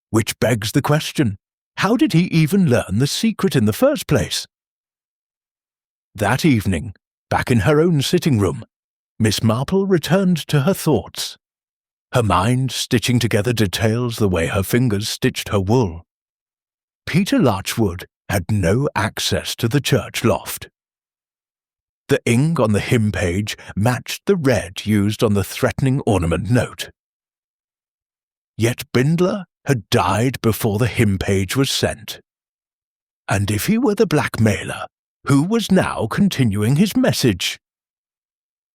A: Which begs the question, how did he even learn the secret in the first place? That evening, back in her own sitting room, Miss Marple returned to her thoughts, her mind stitching together details the way her fingers stitched her wool. Peter Larchwood had no access to the church loft. The ink on the hymn page matched the red used on the threatening ornament note. Yet Bindler had died before the hymn page was sent. And if he were the blackmailer, who was now continuing his message?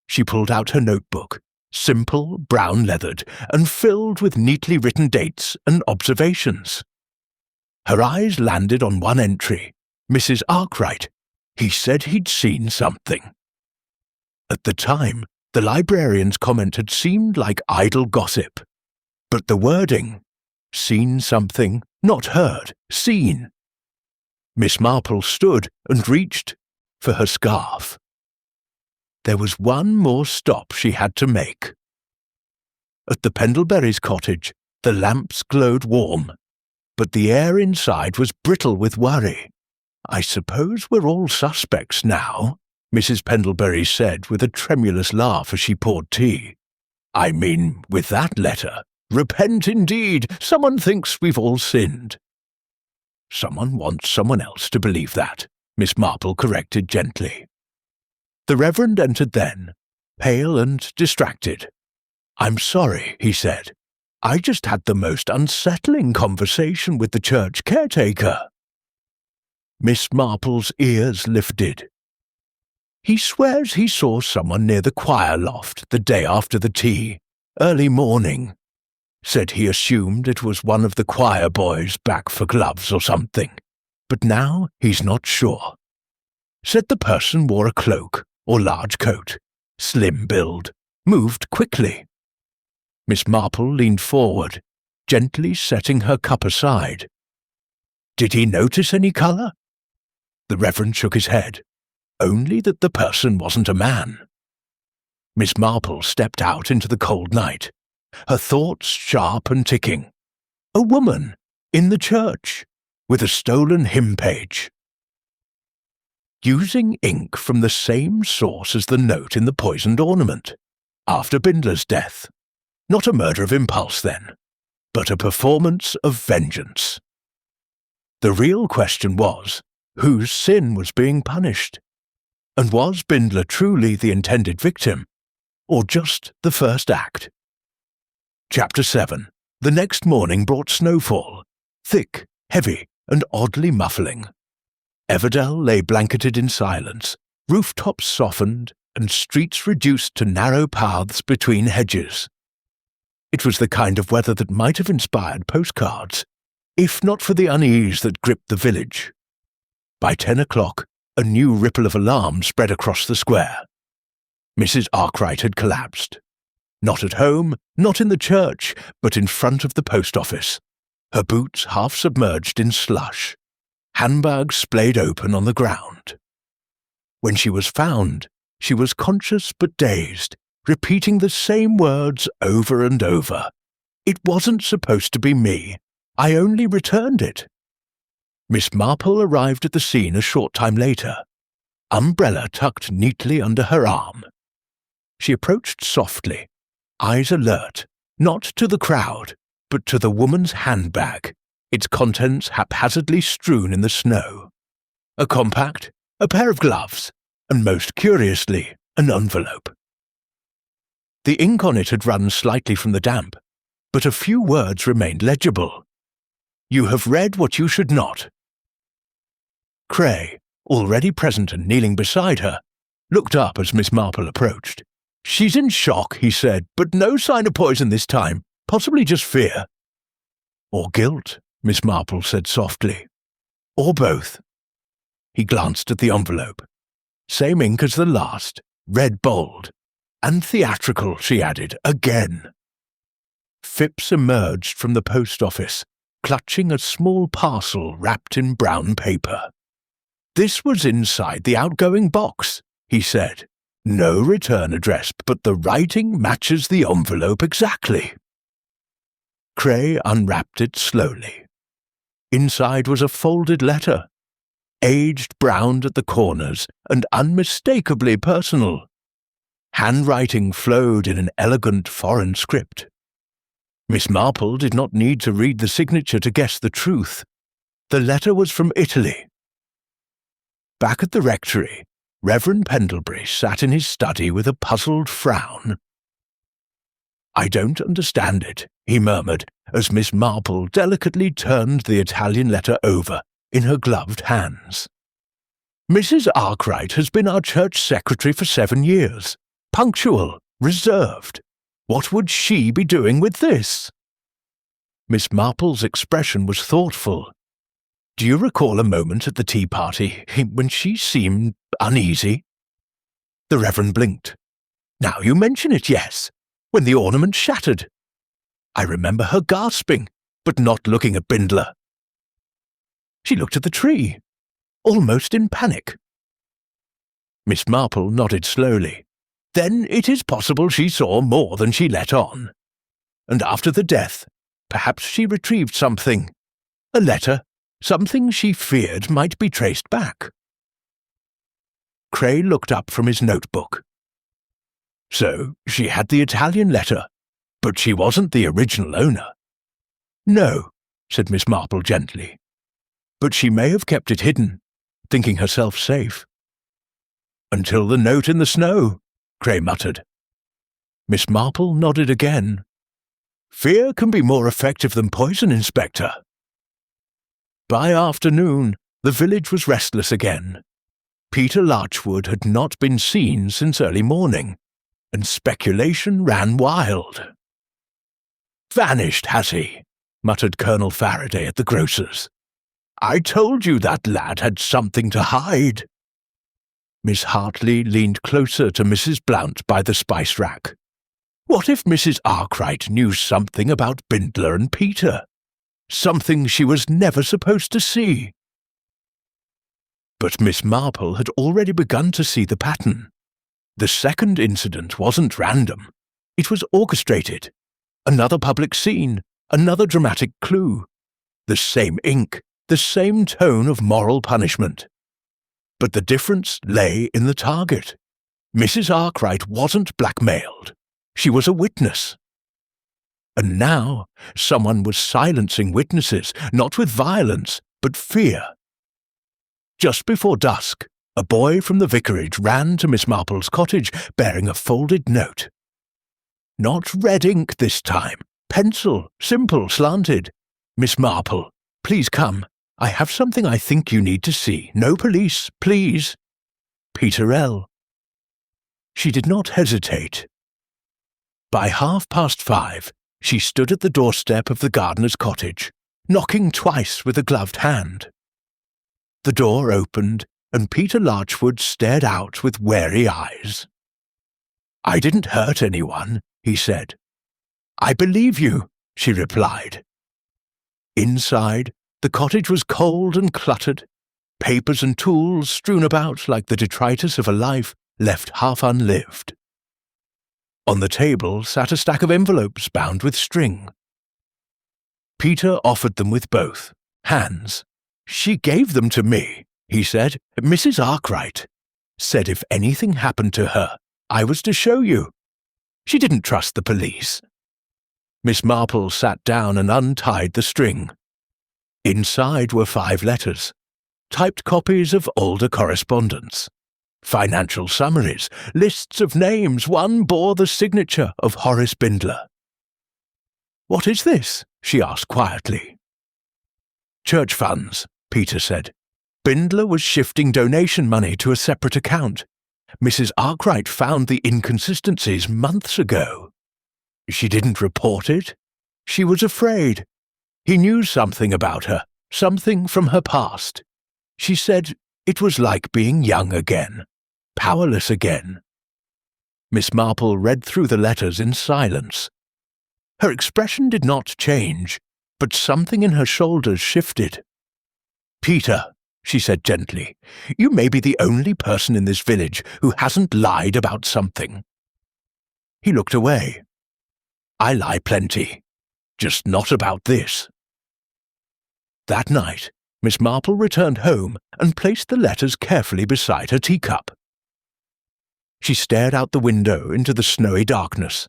A: She pulled out her notebook, simple, brown-leathered, and filled with neatly written dates and observations. Her eyes landed on one entry, Mrs. Arkwright. He said he'd seen something. At the time, the librarian's comment had seemed like idle gossip, but the wording, seen something, not heard, seen. Miss Marple stood and reached for her scarf. There was one more stop she had to make. At the Pendleberry's cottage, the lamps glowed warm, but the air inside was brittle with worry. "I suppose we're all suspects now," Mrs. Pendlebury said with a tremulous laugh as she poured tea. "I mean, with that letter, repent indeed, someone thinks we've all sinned." "Someone wants someone else to believe that," Miss Marple corrected gently. The Reverend entered then, pale and distracted. "I'm sorry," he said. "I just had the most unsettling conversation with the church caretaker." Miss Marple's ears lifted. "He swears he saw someone near the choir loft the day after the tea, early morning. Said he assumed it was one of the choir boys back for gloves or something, but now he's not sure. Said the person wore a cloak or large coat, slim build, moved quickly." Miss Marple leaned forward, gently setting her cup aside. "Did he notice any colour?" The Reverend shook his head. "Only that the person wasn't a man." Miss Marple stepped out into the cold night, her thoughts sharp and ticking. A woman, in the church, with a stolen hymn page. Using ink from the same source as the note in the poisoned ornament, after Bindler's death. Not a murder of impulse, then, but a performance of vengeance. The real question was, whose sin was being punished? And was Bindler truly the intended victim, or just the first act? Chapter 7. The next morning brought snowfall, thick, heavy, and oddly muffling. Everdell lay blanketed in silence, rooftops softened, and streets reduced to narrow paths between hedges. It was the kind of weather that might have inspired postcards, if not for the unease that gripped the village. By 10 o'clock, a new ripple of alarm spread across the square. Mrs. Arkwright had collapsed. Not at home, not in the church, but in front of the post office, her boots half submerged in slush, handbag splayed open on the ground. When she was found, she was conscious but dazed, repeating the same words over and over. "It wasn't supposed to be me. I only returned it." Miss Marple arrived at the scene a short time later, umbrella tucked neatly under her arm. She approached softly, eyes alert, not to the crowd, but to the woman's handbag, its contents haphazardly strewn in the snow. A compact, a pair of gloves, and most curiously, an envelope. The ink on it had run slightly from the damp, but a few words remained legible. "You have read what you should not." Cray, already present and kneeling beside her, looked up as Miss Marple approached. "She's in shock," he said, "but no sign of poison this time, possibly just fear." "Or guilt," Miss Marple said softly. "Or both." He glanced at the envelope. Same ink as the last, red bold. "And theatrical," she added, "again." Phipps emerged from the post office, clutching a small parcel wrapped in brown paper. "This was inside the outgoing box," he said. "No return address, but the writing matches the envelope exactly." Cray unwrapped it slowly. Inside was a folded letter, aged, browned at the corners, and unmistakably personal. Handwriting flowed in an elegant foreign script. Miss Marple did not need to read the signature to guess the truth. The letter was from Italy. Back at the rectory, Reverend Pendlebury sat in his study with a puzzled frown. "I don't understand it," he murmured, as Miss Marple delicately turned the Italian letter over in her gloved hands. "Mrs. Arkwright has been our church secretary for 7 years. Punctual, reserved. What would she be doing with this? Miss Marple's expression was thoughtful. Do you recall a moment at the tea party when she seemed uneasy? The Reverend blinked. Now you mention it, yes, when the ornament shattered. I remember her gasping, but not looking at Bindler. She looked at the tree, almost in panic. Miss Marple nodded slowly. Then it is possible she saw more than she let on. And after the death, perhaps she retrieved something. A letter, something she feared might be traced back. Cray looked up from his notebook. So she had the Italian letter, but she wasn't the original owner. No, said Miss Marple gently. But she may have kept it hidden, thinking herself safe. Until the note in the snow, Cray muttered. Miss Marple nodded again. Fear can be more effective than poison, Inspector. By afternoon, the village was restless again. Peter Larchwood had not been seen since early morning, and speculation ran wild. Vanished, has he? Muttered Colonel Faraday at the grocer's. I told you that lad had something to hide. Miss Hartley leaned closer to Mrs. Blount by the spice rack. What if Mrs. Arkwright knew something about Bindler and Peter? Something she was never supposed to see. But Miss Marple had already begun to see the pattern. The second incident wasn't random. It was orchestrated. Another public scene, another dramatic clue. The same ink, the same tone of moral punishment. But the difference lay in the target. Mrs. Arkwright wasn't blackmailed. She was a witness. And now someone was silencing witnesses, not with violence, but fear. Just before dusk, a boy from the vicarage ran to Miss Marple's cottage bearing a folded note. Not red ink this time. Pencil, simple, slanted. Miss Marple, please come. I have something I think you need to see. No police, please. Peter L. She did not hesitate. By 5:30, she stood at the doorstep of the gardener's cottage, knocking twice with a gloved hand. The door opened, and Peter Larchwood stared out with wary eyes. I didn't hurt anyone, he said. I believe you, she replied. Inside, the cottage was cold and cluttered, papers and tools strewn about like the detritus of a life left half unlived. On the table sat a stack of envelopes bound with string. Peter offered them with both hands. She gave them to me, he said. Mrs. Arkwright said if anything happened to her, I was to show you. She didn't trust the police. Miss Marple sat down and untied the string. Inside were 5 letters, typed copies of older correspondence, financial summaries, lists of names. One bore the signature of Horace Bindler. What is this? She asked quietly. Church funds, Peter said. Bindler was shifting donation money to a separate account. Mrs. Arkwright found the inconsistencies months ago. She didn't report it. She was afraid. He knew something about her, something from her past. She said it was like being young again, powerless again. Miss Marple read through the letters in silence. Her expression did not change, but something in her shoulders shifted. Peter, she said gently, you may be the only person in this village who hasn't lied about something. He looked away. I lie plenty. Just not about this. That night, Miss Marple returned home and placed the letters carefully beside her teacup. She stared out the window into the snowy darkness,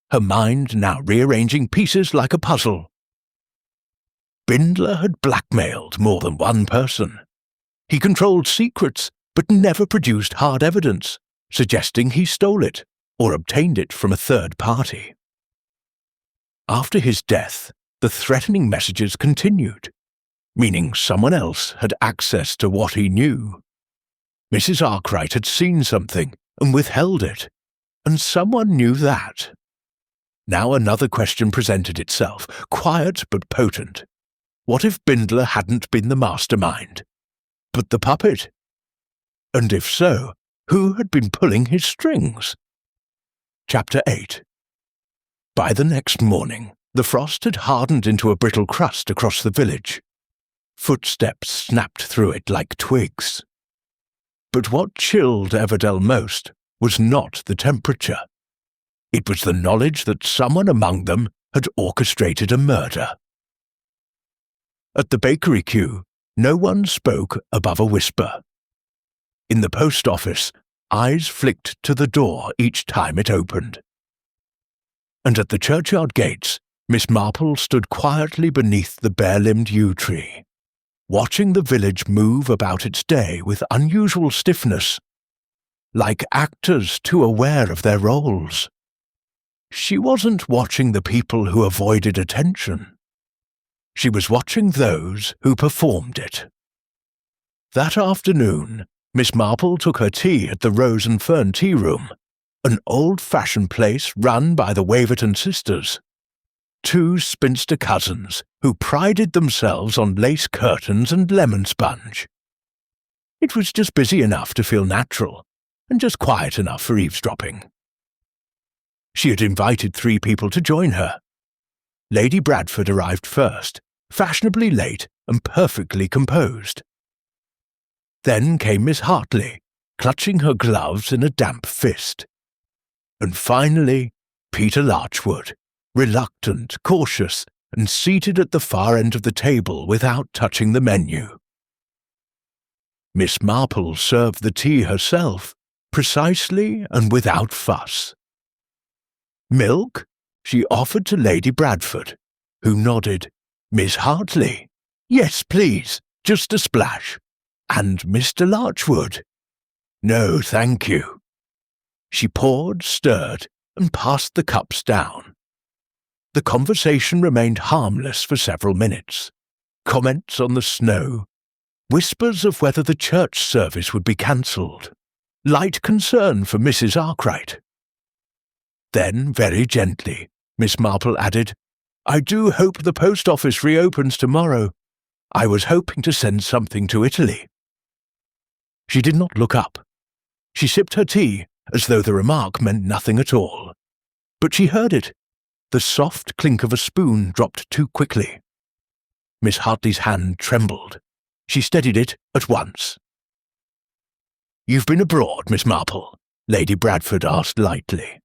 A: her mind now rearranging pieces like a puzzle. Bindler had blackmailed more than one person. He controlled secrets, but never produced hard evidence, suggesting he stole it or obtained it from a third party. After his death, the threatening messages continued, meaning someone else had access to what he knew. Mrs. Arkwright had seen something and withheld it, and someone knew that. Now another question presented itself, quiet but potent. What if Bindler hadn't been the mastermind, but the puppet? And if so, who had been pulling his strings? Chapter 8. By the next morning, the frost had hardened into a brittle crust across the village. Footsteps snapped through it like twigs. But what chilled Everdell most was not the temperature. It was the knowledge that someone among them had orchestrated a murder. At the bakery queue, no one spoke above a whisper. In the post office, eyes flicked to the door each time it opened. And at the churchyard gates, Miss Marple stood quietly beneath the bare-limbed yew tree, watching the village move about its day with unusual stiffness, like actors too aware of their roles. She wasn't watching the people who avoided attention. She was watching those who performed it. That afternoon, Miss Marple took her tea at the Rose and Fern Tea Room, an old-fashioned place run by the Waverton sisters, two spinster cousins who prided themselves on lace curtains and lemon sponge. It was just busy enough to feel natural, and just quiet enough for eavesdropping. She had invited 3 people to join her. Lady Bradford arrived first, fashionably late and perfectly composed. Then came Miss Hartley, clutching her gloves in a damp fist. And finally, Peter Larchwood, reluctant, cautious, and seated at the far end of the table without touching the menu. Miss Marple served the tea herself, precisely and without fuss. Milk? She offered to Lady Bradford, who nodded. Miss Hartley? Yes, please, just a splash. And Mr. Larchwood? No, thank you. She poured, stirred, and passed the cups down. The conversation remained harmless for several minutes. Comments on the snow, whispers of whether the church service would be cancelled, light concern for Mrs. Arkwright. Then, very gently, Miss Marple added, I do hope the post office reopens tomorrow. I was hoping to send something to Italy. She did not look up. She sipped her tea as though the remark meant nothing at all. But she heard it. The soft clink of a spoon dropped too quickly. Miss Hartley's hand trembled. She steadied it at once. You've been abroad, Miss Marple? Lady Bradford asked lightly.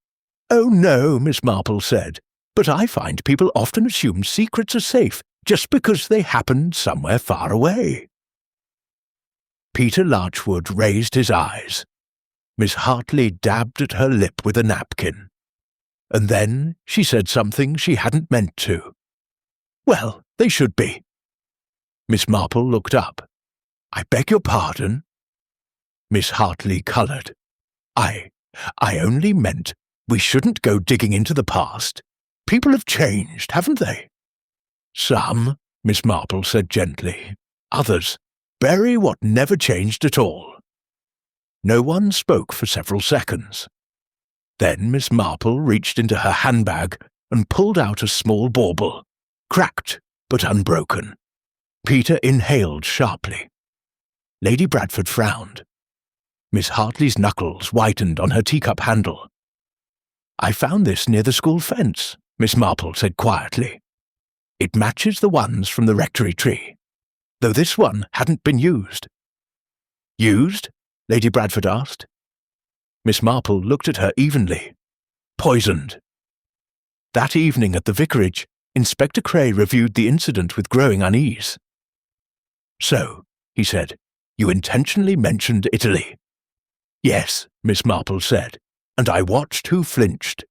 A: Oh, no, Miss Marple said, but I find people often assume secrets are safe just because they happened somewhere far away. Peter Larchwood raised his eyes. Miss Hartley dabbed at her lip with a napkin. And then she said something she hadn't meant to. Well, they should be. Miss Marple looked up. I beg your pardon? Miss Hartley coloured. I only meant we shouldn't go digging into the past. People have changed, haven't they? Some, Miss Marple said gently. Others, bury what never changed at all. No one spoke for several seconds. Then Miss Marple reached into her handbag and pulled out a small bauble, cracked but unbroken. Peter inhaled sharply. Lady Bradford frowned. Miss Hartley's knuckles whitened on her teacup handle. I found this near the school fence, Miss Marple said quietly. It matches the ones from the rectory tree, though this one hadn't been used. Used? Lady Bradford asked. Miss Marple looked at her evenly. Poisoned. That evening at the vicarage, Inspector Cray reviewed the incident with growing unease. So, he said, you intentionally mentioned Italy. Yes, Miss Marple said, and I watched who flinched.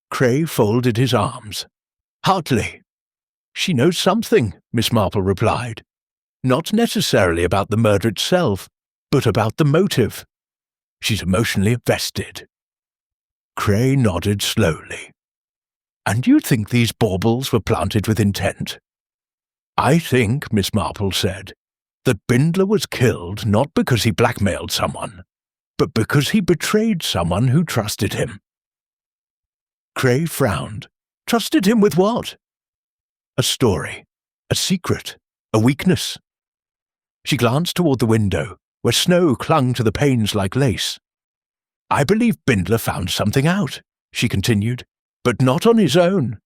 A: Cray folded his arms. Hartley. She knows something, Miss Marple replied. Not necessarily about the murder itself, but about the motive. She's emotionally invested. Cray nodded slowly. And you think these baubles were planted with intent? I think, Miss Marple said, that Bindler was killed not because he blackmailed someone, but because he betrayed someone who trusted him. Cray frowned. Trusted him with what? A story, a secret, a weakness. She glanced toward the window, where snow clung to the panes like lace. I believe Bindler found something out, she continued, but not on his own.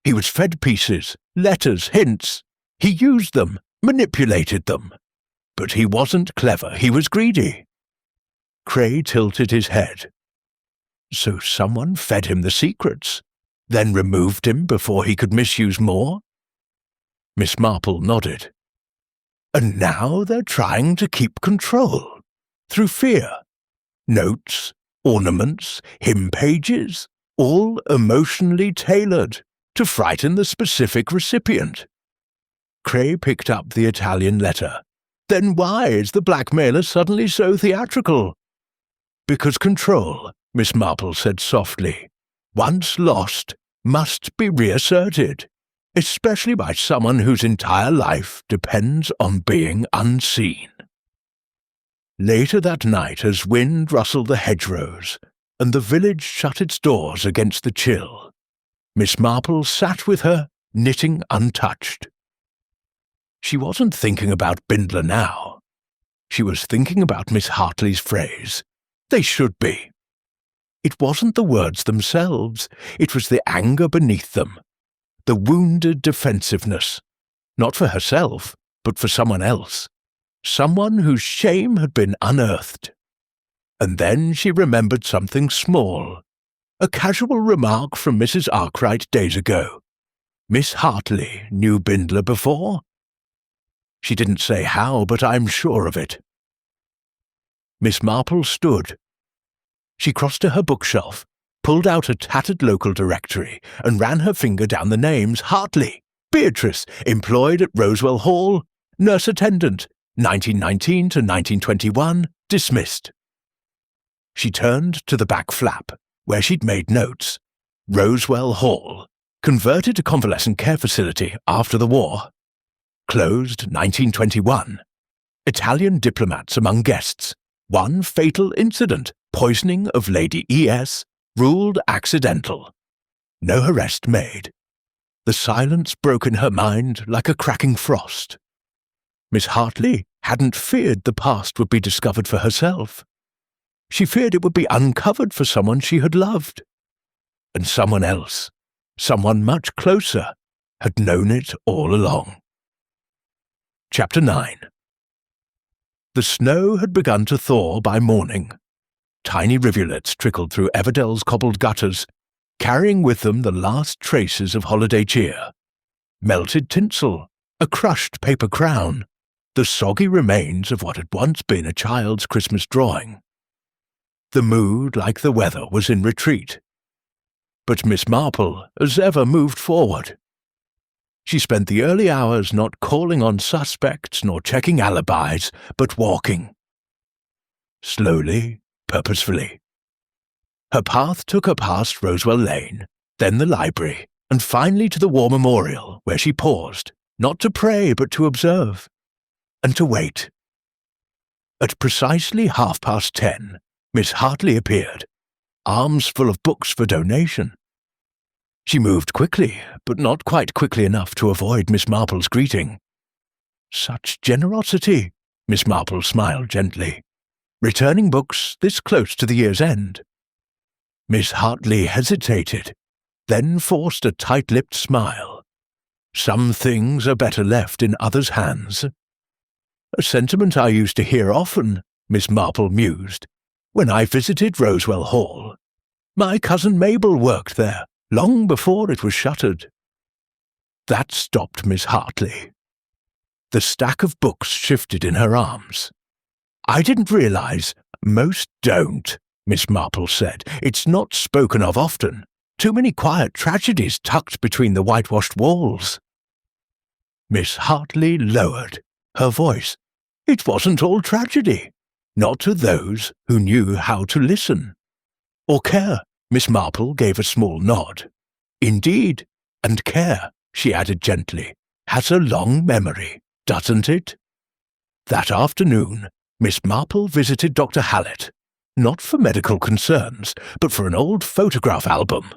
A: He was fed pieces, letters, hints. He used them, manipulated them. But he wasn't clever, he was greedy. Cray tilted his head. So someone fed him the secrets, then removed him before he could misuse more? Miss Marple nodded. And now they're trying to keep control, through fear. Notes, ornaments, hymn pages, all emotionally tailored to frighten the specific recipient. Cray picked up the Italian letter. Then why is the blackmailer suddenly so theatrical? Because control, Miss Marple said softly, once lost, must be reasserted, especially by someone whose entire life depends on being unseen. Later that night, as wind rustled the hedgerows, and the village shut its doors against the chill, Miss Marple sat with her, knitting untouched. She wasn't thinking about Bindler now. She was thinking about Miss Hartley's phrase, "They should be." It wasn't the words themselves, it was the anger beneath them, the wounded defensiveness, not for herself, but for someone else, someone whose shame had been unearthed. And then she remembered something small, a casual remark from Mrs. Arkwright days ago. Miss Hartley knew Bindler before. She didn't say how, but I'm sure of it. Miss Marple stood. She crossed to her bookshelf, pulled out a tattered local directory, and ran her finger down the names. Hartley, Beatrice, employed at Rosewell Hall, nurse attendant, 1919 to 1921, dismissed. She turned to the back flap, where she'd made notes. Rosewell Hall, converted to convalescent care facility after the war. Closed 1921. Italian diplomats among guests. One fatal incident, poisoning of Lady E.S., ruled accidental. No arrest made. The silence broke in her mind like a cracking frost. Miss Hartley hadn't feared the past would be discovered for herself. She feared it would be uncovered for someone she had loved. And someone else, someone much closer, had known it all along. Chapter 9. The snow had begun to thaw by morning. Tiny rivulets trickled through Everdell's cobbled gutters, carrying with them the last traces of holiday cheer. Melted tinsel, a crushed paper crown, the soggy remains of what had once been a child's Christmas drawing. The mood, like the weather, was in retreat. But Miss Marple, as ever, moved forward. She spent the early hours not calling on suspects nor checking alibis, but walking. Slowly, purposefully. Her path took her past Rosewell Lane, then the library, and finally to the War Memorial, where she paused, not to pray but to observe, and to wait. At precisely 10:30, Miss Hartley appeared, arms full of books for donation. She moved quickly, but not quite quickly enough to avoid Miss Marple's greeting. Such generosity, Miss Marple smiled gently, returning books this close to the year's end. Miss Hartley hesitated, then forced a tight-lipped smile. Some things are better left in others' hands. A sentiment I used to hear often, Miss Marple mused, when I visited Rosewell Hall. My cousin Mabel worked there, long before it was shuttered. That stopped Miss Hartley. The stack of books shifted in her arms. I didn't realize. Most don't, Miss Marple said. It's not spoken of often. Too many quiet tragedies tucked between the whitewashed walls. Miss Hartley lowered her voice. It wasn't all tragedy. Not to those who knew how to listen. Or care. Miss Marple gave a small nod. Indeed, and care, she added gently, has a long memory, doesn't it? That afternoon, Miss Marple visited Dr. Hallett, not for medical concerns, but for an old photograph album.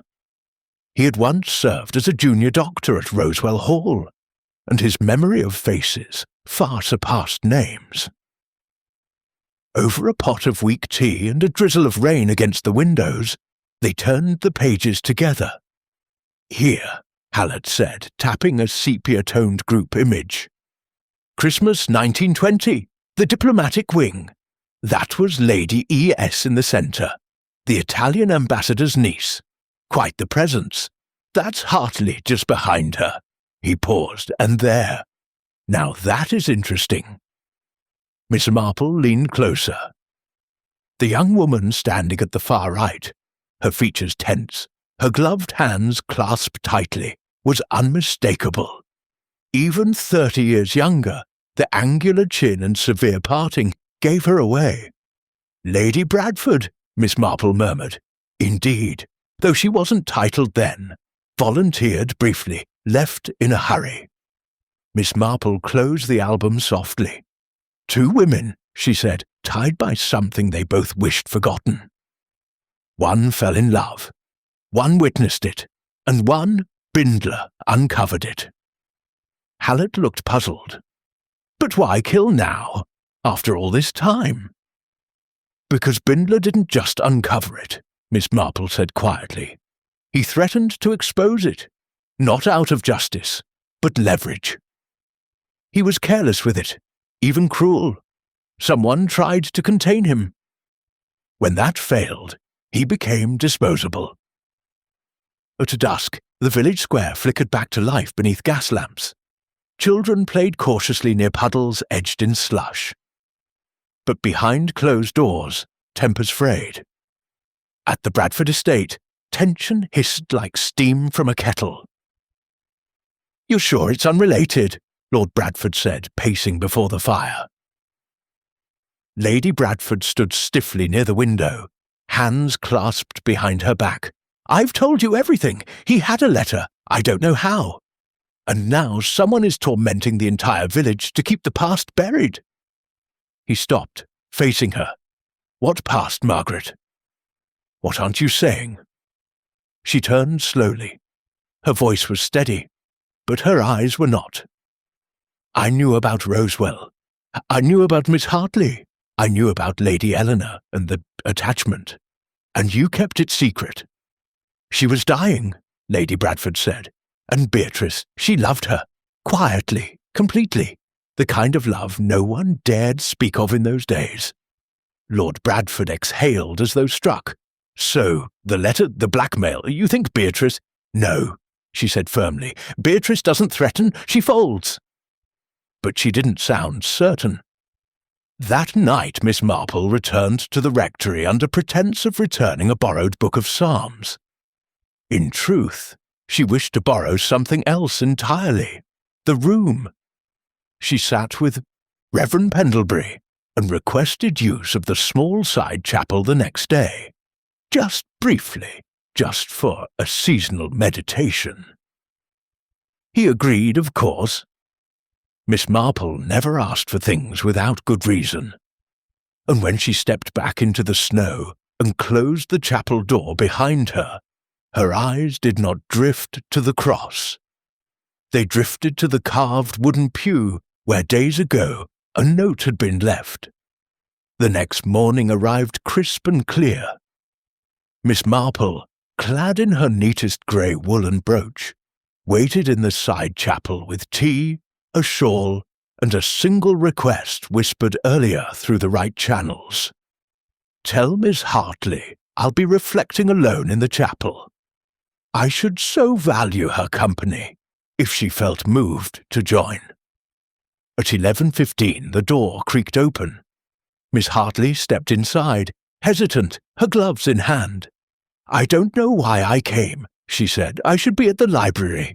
A: He had once served as a junior doctor at Rosewell Hall, and his memory of faces far surpassed names. Over a pot of weak tea and a drizzle of rain against the windows, they turned the pages together. "Here," Hallett said, tapping a sepia-toned group image. "Christmas 1920, the diplomatic wing. That was Lady E.S. in the centre, the Italian ambassador's niece. Quite the presence. That's Hartley just behind her." He paused, "and there. Now that is interesting." Miss Marple leaned closer. The young woman standing at the far right, her features tense, her gloved hands clasped tightly, was unmistakable. Even 30 years younger, the angular chin and severe parting gave her away. "Lady Bradford," Miss Marple murmured. "Indeed, though she wasn't titled then. Volunteered briefly, left in a hurry." Miss Marple closed the album softly. "Two women," she said, "tied by something they both wished forgotten. One fell in love, one witnessed it, and one, Bindler, uncovered it." Hallett looked puzzled. "But why kill now, after all this time?" "Because Bindler didn't just uncover it," Miss Marple said quietly. "He threatened to expose it, not out of justice, but leverage. He was careless with it, even cruel. Someone tried to contain him. When that failed, he became disposable." At dusk, the village square flickered back to life beneath gas lamps. Children played cautiously near puddles edged in slush. But behind closed doors, tempers frayed. At the Bradford estate, tension hissed like steam from a kettle. "You're sure it's unrelated?" Lord Bradford said, pacing before the fire. Lady Bradford stood stiffly near the window, hands clasped behind her back. "I've told you everything. He had a letter. I don't know how. And now someone is tormenting the entire village to keep the past buried." He stopped, facing her. "What past, Margaret? What aren't you saying?" She turned slowly. Her voice was steady, but her eyes were not. "I knew about Rosewell. I knew about Miss Hartley. I knew about Lady Eleanor and the attachment. And you kept it secret." "She was dying," Lady Bradford said. "And Beatrice, she loved her. Quietly, completely. The kind of love no one dared speak of in those days." Lord Bradford exhaled as though struck. "So, the letter, the blackmail, you think Beatrice—" "No," she said firmly. "Beatrice doesn't threaten, she folds." But she didn't sound certain. That night Miss Marple returned to the rectory under pretence of returning a borrowed book of Psalms. In truth, she wished to borrow something else entirely, the room. She sat with Reverend Pendlebury and requested use of the small side chapel the next day, just briefly, just for a seasonal meditation. He agreed, of course. Miss Marple never asked for things without good reason, and when she stepped back into the snow and closed the chapel door behind her, her eyes did not drift to the cross. They drifted to the carved wooden pew where days ago a note had been left. The next morning arrived crisp and clear. Miss Marple, clad in her neatest grey woolen brooch, waited in the side chapel with tea, a shawl, and a single request whispered earlier through the right channels. "Tell Miss Hartley I'll be reflecting alone in the chapel. I should so value her company if she felt moved to join." At 11:15 the door creaked open. Miss Hartley stepped inside, hesitant, her gloves in hand. "I don't know why I came," she said. "I should be at the library."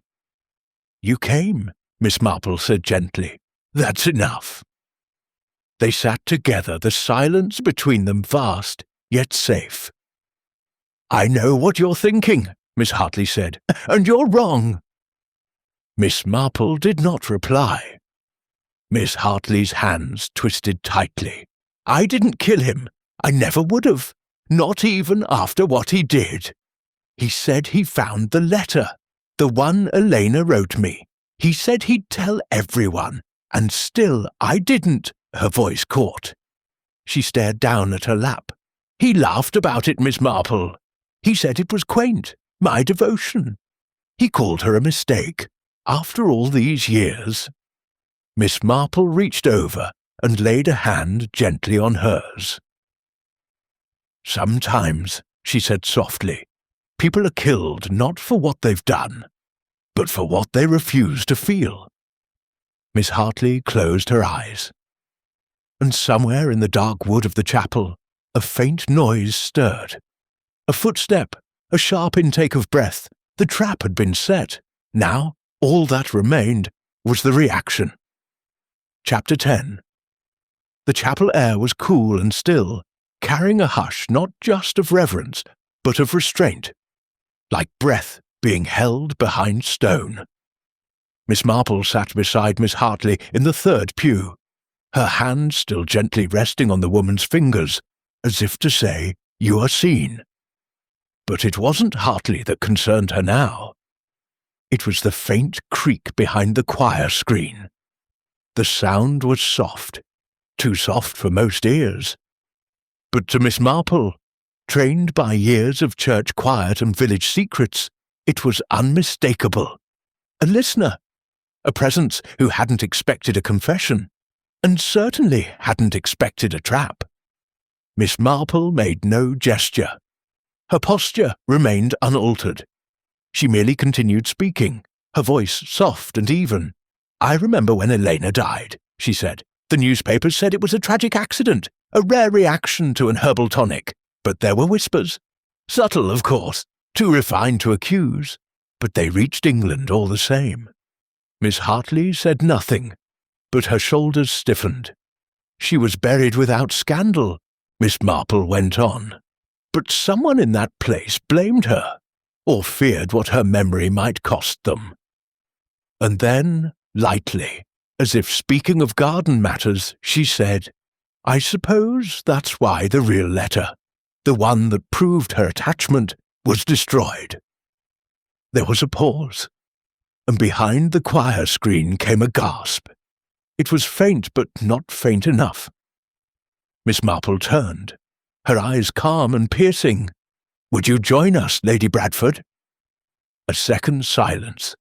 A: "You came," Miss Marple said gently. "That's enough." They sat together, the silence between them vast, yet safe. "I know what you're thinking," Miss Hartley said, "and you're wrong." Miss Marple did not reply. Miss Hartley's hands twisted tightly. "I didn't kill him. I never would have. Not even after what he did. He said he found the letter, the one Elena wrote me. He said he'd tell everyone, and still I didn't," her voice caught. She stared down at her lap. "He laughed about it, Miss Marple. He said it was quaint, my devotion. He called her a mistake, after all these years." Miss Marple reached over and laid a hand gently on hers. "Sometimes," she said softly, "people are killed not for what they've done, but for what they refuse to feel." Miss Hartley closed her eyes. And somewhere in the dark wood of the chapel, a faint noise stirred. A footstep, a sharp intake of breath. The trap had been set. Now, all that remained was the reaction. Chapter 10. The chapel air was cool and still, carrying a hush not just of reverence, but of restraint, like breath being held behind stone. Miss Marple sat beside Miss Hartley in the third pew, her hand still gently resting on the woman's fingers, as if to say, "You are seen." But it wasn't Hartley that concerned her now. It was the faint creak behind the choir screen. The sound was soft, too soft for most ears. But to Miss Marple, trained by years of church quiet and village secrets, it was unmistakable. A listener, a presence who hadn't expected a confession, and certainly hadn't expected a trap. Miss Marple made no gesture. Her posture remained unaltered. She merely continued speaking, her voice soft and even. "I remember when Elena died," she said. "The newspapers said it was a tragic accident, a rare reaction to an herbal tonic. But there were whispers. Subtle, of course, too refined to accuse, but they reached England all the same." Miss Hartley said nothing, but her shoulders stiffened. "She was buried without scandal," Miss Marple went on. "But someone in that place blamed her, or feared what her memory might cost them." And then, lightly, as if speaking of garden matters, she said, "I suppose that's why the real letter, the one that proved her attachment, was destroyed." There was a pause, and behind the choir screen came a gasp. It was faint, but not faint enough. Miss Marple turned, her eyes calm and piercing. "Would you join us, Lady Bradford?" A second silence,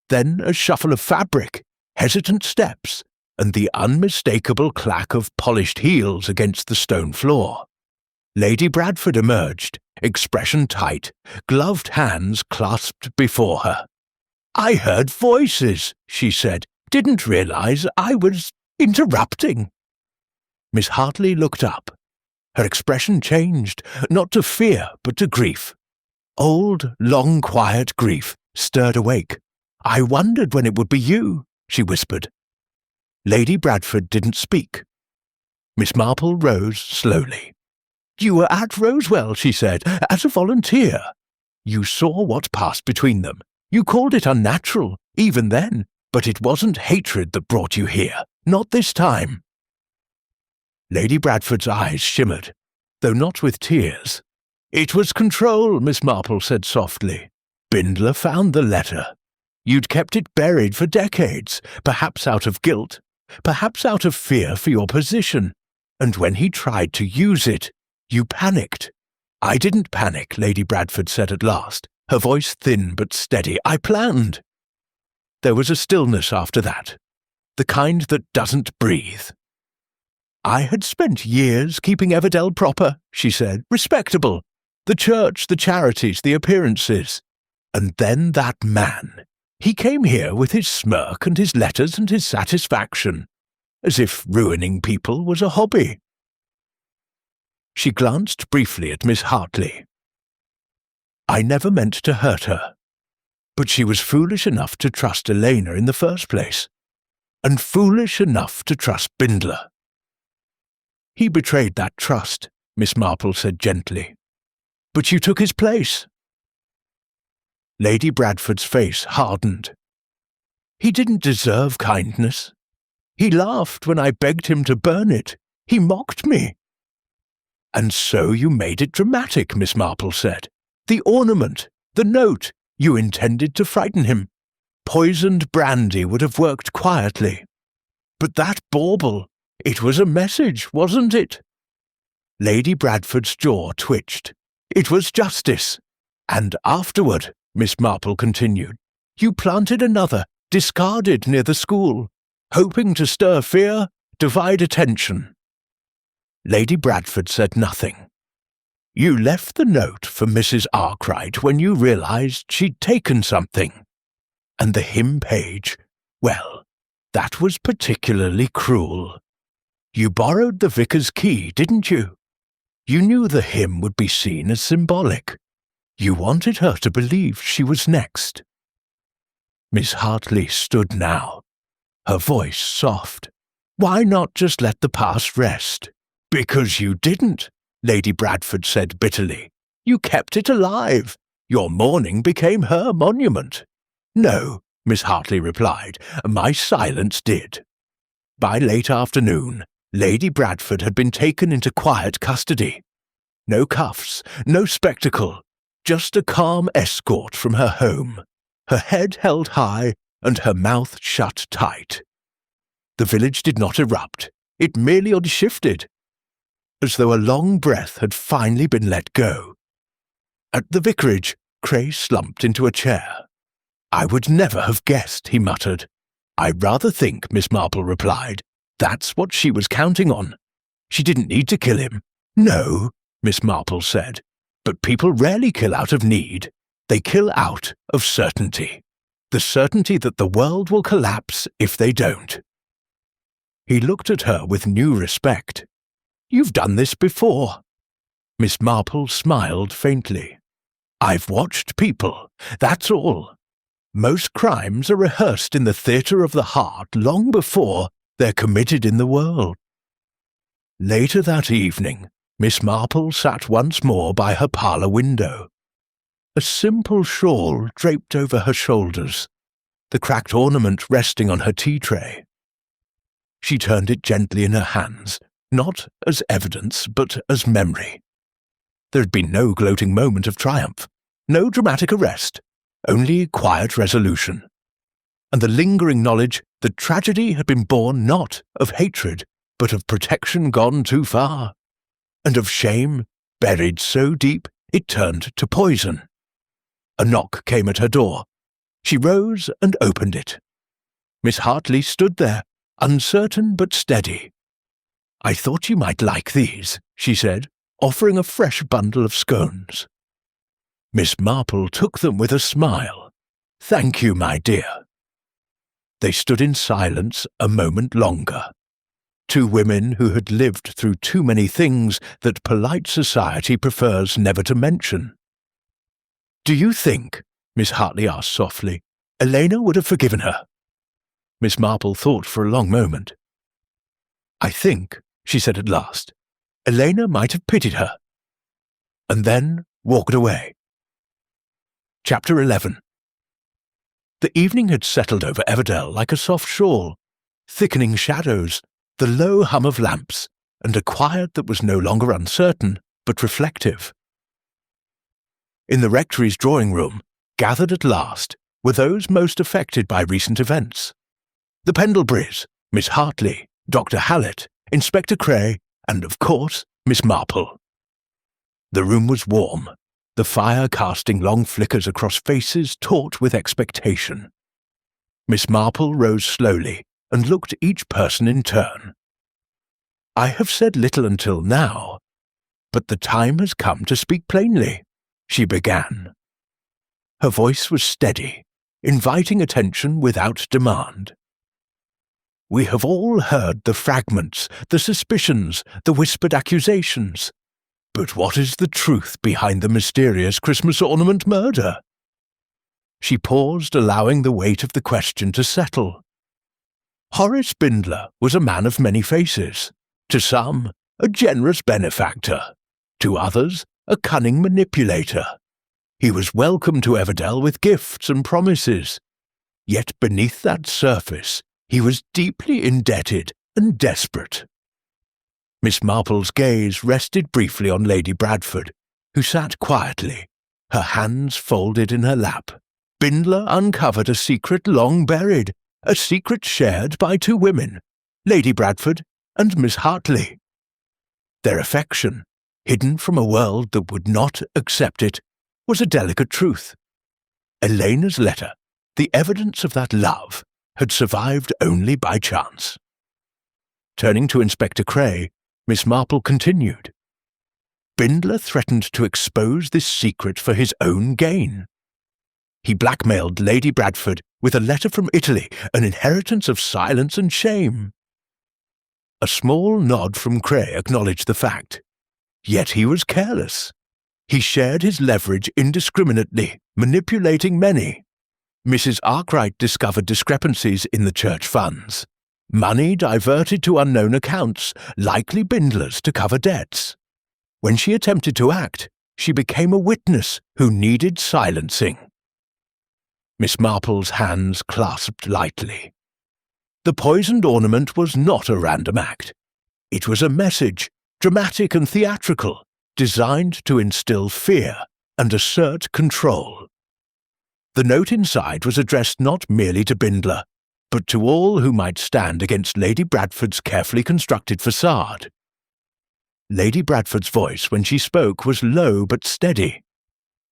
A: then a shuffle of fabric, hesitant steps, and the unmistakable clack of polished heels against the stone floor. Lady Bradford emerged, expression tight, gloved hands clasped before her. "I heard voices," she said. "Didn't realize I was interrupting." Miss Hartley looked up. Her expression changed, not to fear, but to grief. Old, long, quiet grief stirred awake. "I wondered when it would be you," she whispered. Lady Bradford didn't speak. Miss Marple rose slowly. "You were at Rosewell," she said, "as a volunteer. You saw what passed between them. You called it unnatural, even then, but it wasn't hatred that brought you here. Not this time." Lady Bradford's eyes shimmered, though not with tears. "It was control," Miss Marple said softly. "Bindler found the letter. You'd kept it buried for decades, perhaps out of guilt, perhaps out of fear for your position. And when he tried to use it, you panicked." "I didn't panic," Lady Bradford said at last, her voice thin but steady. "I planned." There was a stillness after that, the kind that doesn't breathe. "I had spent years keeping Everdell proper," she said, "respectable. The church, the charities, the appearances. And then that man. He came here with his smirk and his letters and his satisfaction, as if ruining people was a hobby." She glanced briefly at Miss Hartley. "I never meant to hurt her, but she was foolish enough to trust Elena in the first place, and foolish enough to trust Bindler." "He betrayed that trust," Miss Marple said gently. "But you took his place." Lady Bradford's face hardened. "He didn't deserve kindness. He laughed when I begged him to burn it. He mocked me." "And so you made it dramatic," Miss Marple said. "The ornament, The note! You intended to frighten him. Poisoned brandy would have worked quietly. But that bauble, it was a message, wasn't it? Lady Bradford's jaw twitched. It was justice. And afterward, Miss Marple continued, you planted another, discarded near the school, hoping to stir fear, divide attention. Lady Bradford said nothing. You left the note for Mrs. Arkwright when you realized she'd taken something. And the hymn page, well, that was particularly cruel. You borrowed the vicar's key, didn't you? You knew the hymn would be seen as symbolic. You wanted her to believe she was next. Miss Hartley stood now, her voice soft. Why not just let the past rest? Because you didn't, Lady Bradford said bitterly. You kept it alive. Your mourning became her monument. No, Miss Hartley replied, my silence did. By late afternoon, Lady Bradford had been taken into quiet custody. No cuffs, no spectacle, just a calm escort from her home, her head held high and her mouth shut tight. The village did not erupt, it merely unshifted, as though a long breath had finally been let go. At the vicarage, Cray slumped into a chair. I would never have guessed, he muttered. I rather think, Miss Marple replied, that's what she was counting on. She didn't need to kill him. No, Miss Marple said, but people rarely kill out of need. They kill out of certainty. The certainty that the world will collapse if they don't. He looked at her with new respect. You've done this before. Miss Marple smiled faintly. I've watched people, that's all. Most crimes are rehearsed in the theatre of the heart long before they're committed in the world. Later that evening, Miss Marple sat once more by her parlour window. A simple shawl draped over her shoulders, the cracked ornament resting on her tea-tray. She turned it gently in her hands, not as evidence, but as memory. There had been no gloating moment of triumph, no dramatic arrest, only quiet resolution, and the lingering knowledge that tragedy had been born not of hatred, but of protection gone too far, and of shame buried so deep it turned to poison. A knock came at her door. She rose and opened it. Miss Hartley stood there, uncertain but steady. I thought you might like these, she said, offering a fresh bundle of scones. Miss Marple took them with a smile. Thank you, my dear. They stood in silence a moment longer. Two women who had lived through too many things that polite society prefers never to mention. Do you think, Miss Hartley asked softly, Elena would have forgiven her? Miss Marple thought for a long moment. I think, she said at last, Elena might have pitied her, and then walked away. Chapter 11. The evening had settled over Everdell like a soft shawl, thickening shadows, the low hum of lamps, and a quiet that was no longer uncertain, but reflective. In the rectory's drawing-room, gathered at last, were those most affected by recent events. The Pendleburys, Miss Hartley, Dr. Hallett, Inspector Cray, and, of course, Miss Marple. The room was warm, the fire casting long flickers across faces taut with expectation. Miss Marple rose slowly and looked at each person in turn. I have said little until now, but the time has come to speak plainly, she began. Her voice was steady, inviting attention without demand. We have all heard the fragments, the suspicions, the whispered accusations. But what is the truth behind the mysterious Christmas ornament murder? She paused, allowing the weight of the question to settle. Horace Bindler was a man of many faces. To some, a generous benefactor. To others, a cunning manipulator. He was welcome to Everdell with gifts and promises. Yet beneath that surface, he was deeply indebted and desperate. Miss Marple's gaze rested briefly on Lady Bradford, who sat quietly, Her hands folded in her lap, Bindler uncovered a secret long buried, a secret shared by two women, Lady Bradford and Miss Hartley. Their affection, hidden from a world that would not accept it, was a delicate truth. Elena's letter, the evidence of that love, had survived only by chance. Turning to Inspector Cray, Miss Marple continued. Bindler threatened to expose this secret for his own gain. He blackmailed Lady Bradford with a letter from Italy, an inheritance of silence and shame. A small nod from Cray acknowledged the fact. Yet he was careless. He shared his leverage indiscriminately, manipulating many. Mrs. Arkwright discovered discrepancies in the church funds. Money diverted to unknown accounts, likely Bindler's to cover debts. When she attempted to act, she became a witness who needed silencing. Miss Marple's hands clasped lightly. The poisoned ornament was not a random act. It was a message, dramatic and theatrical, designed to instill fear and assert control. The note inside was addressed not merely to Bindler, but to all who might stand against Lady Bradford's carefully constructed facade. Lady Bradford's voice when she spoke was low but steady.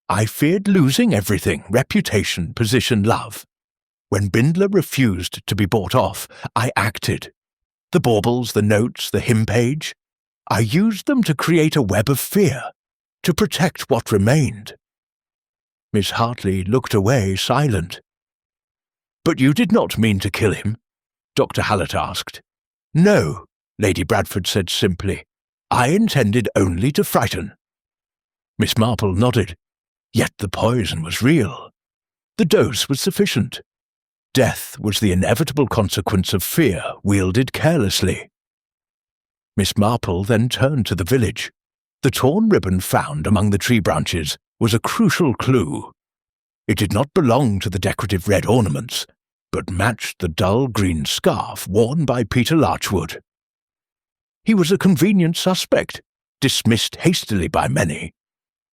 A: I feared losing everything, reputation, position, love. When Bindler refused to be bought off, I acted. The baubles, the notes, the hymn page. I used them to create a web of fear, to protect what remained. Miss Hartley looked away, silent. But you did not mean to kill him? Dr. Hallett asked. No, Lady Bradford said simply. I intended only to frighten. Miss Marple nodded. Yet the poison was real. The dose was sufficient. Death was the inevitable consequence of fear wielded carelessly. Miss Marple then turned to the village. The torn ribbon found among the tree branches was a crucial clue. It did not belong to the decorative red ornaments, but matched the dull green scarf worn by Peter Larchwood. He was a convenient suspect, dismissed hastily by many,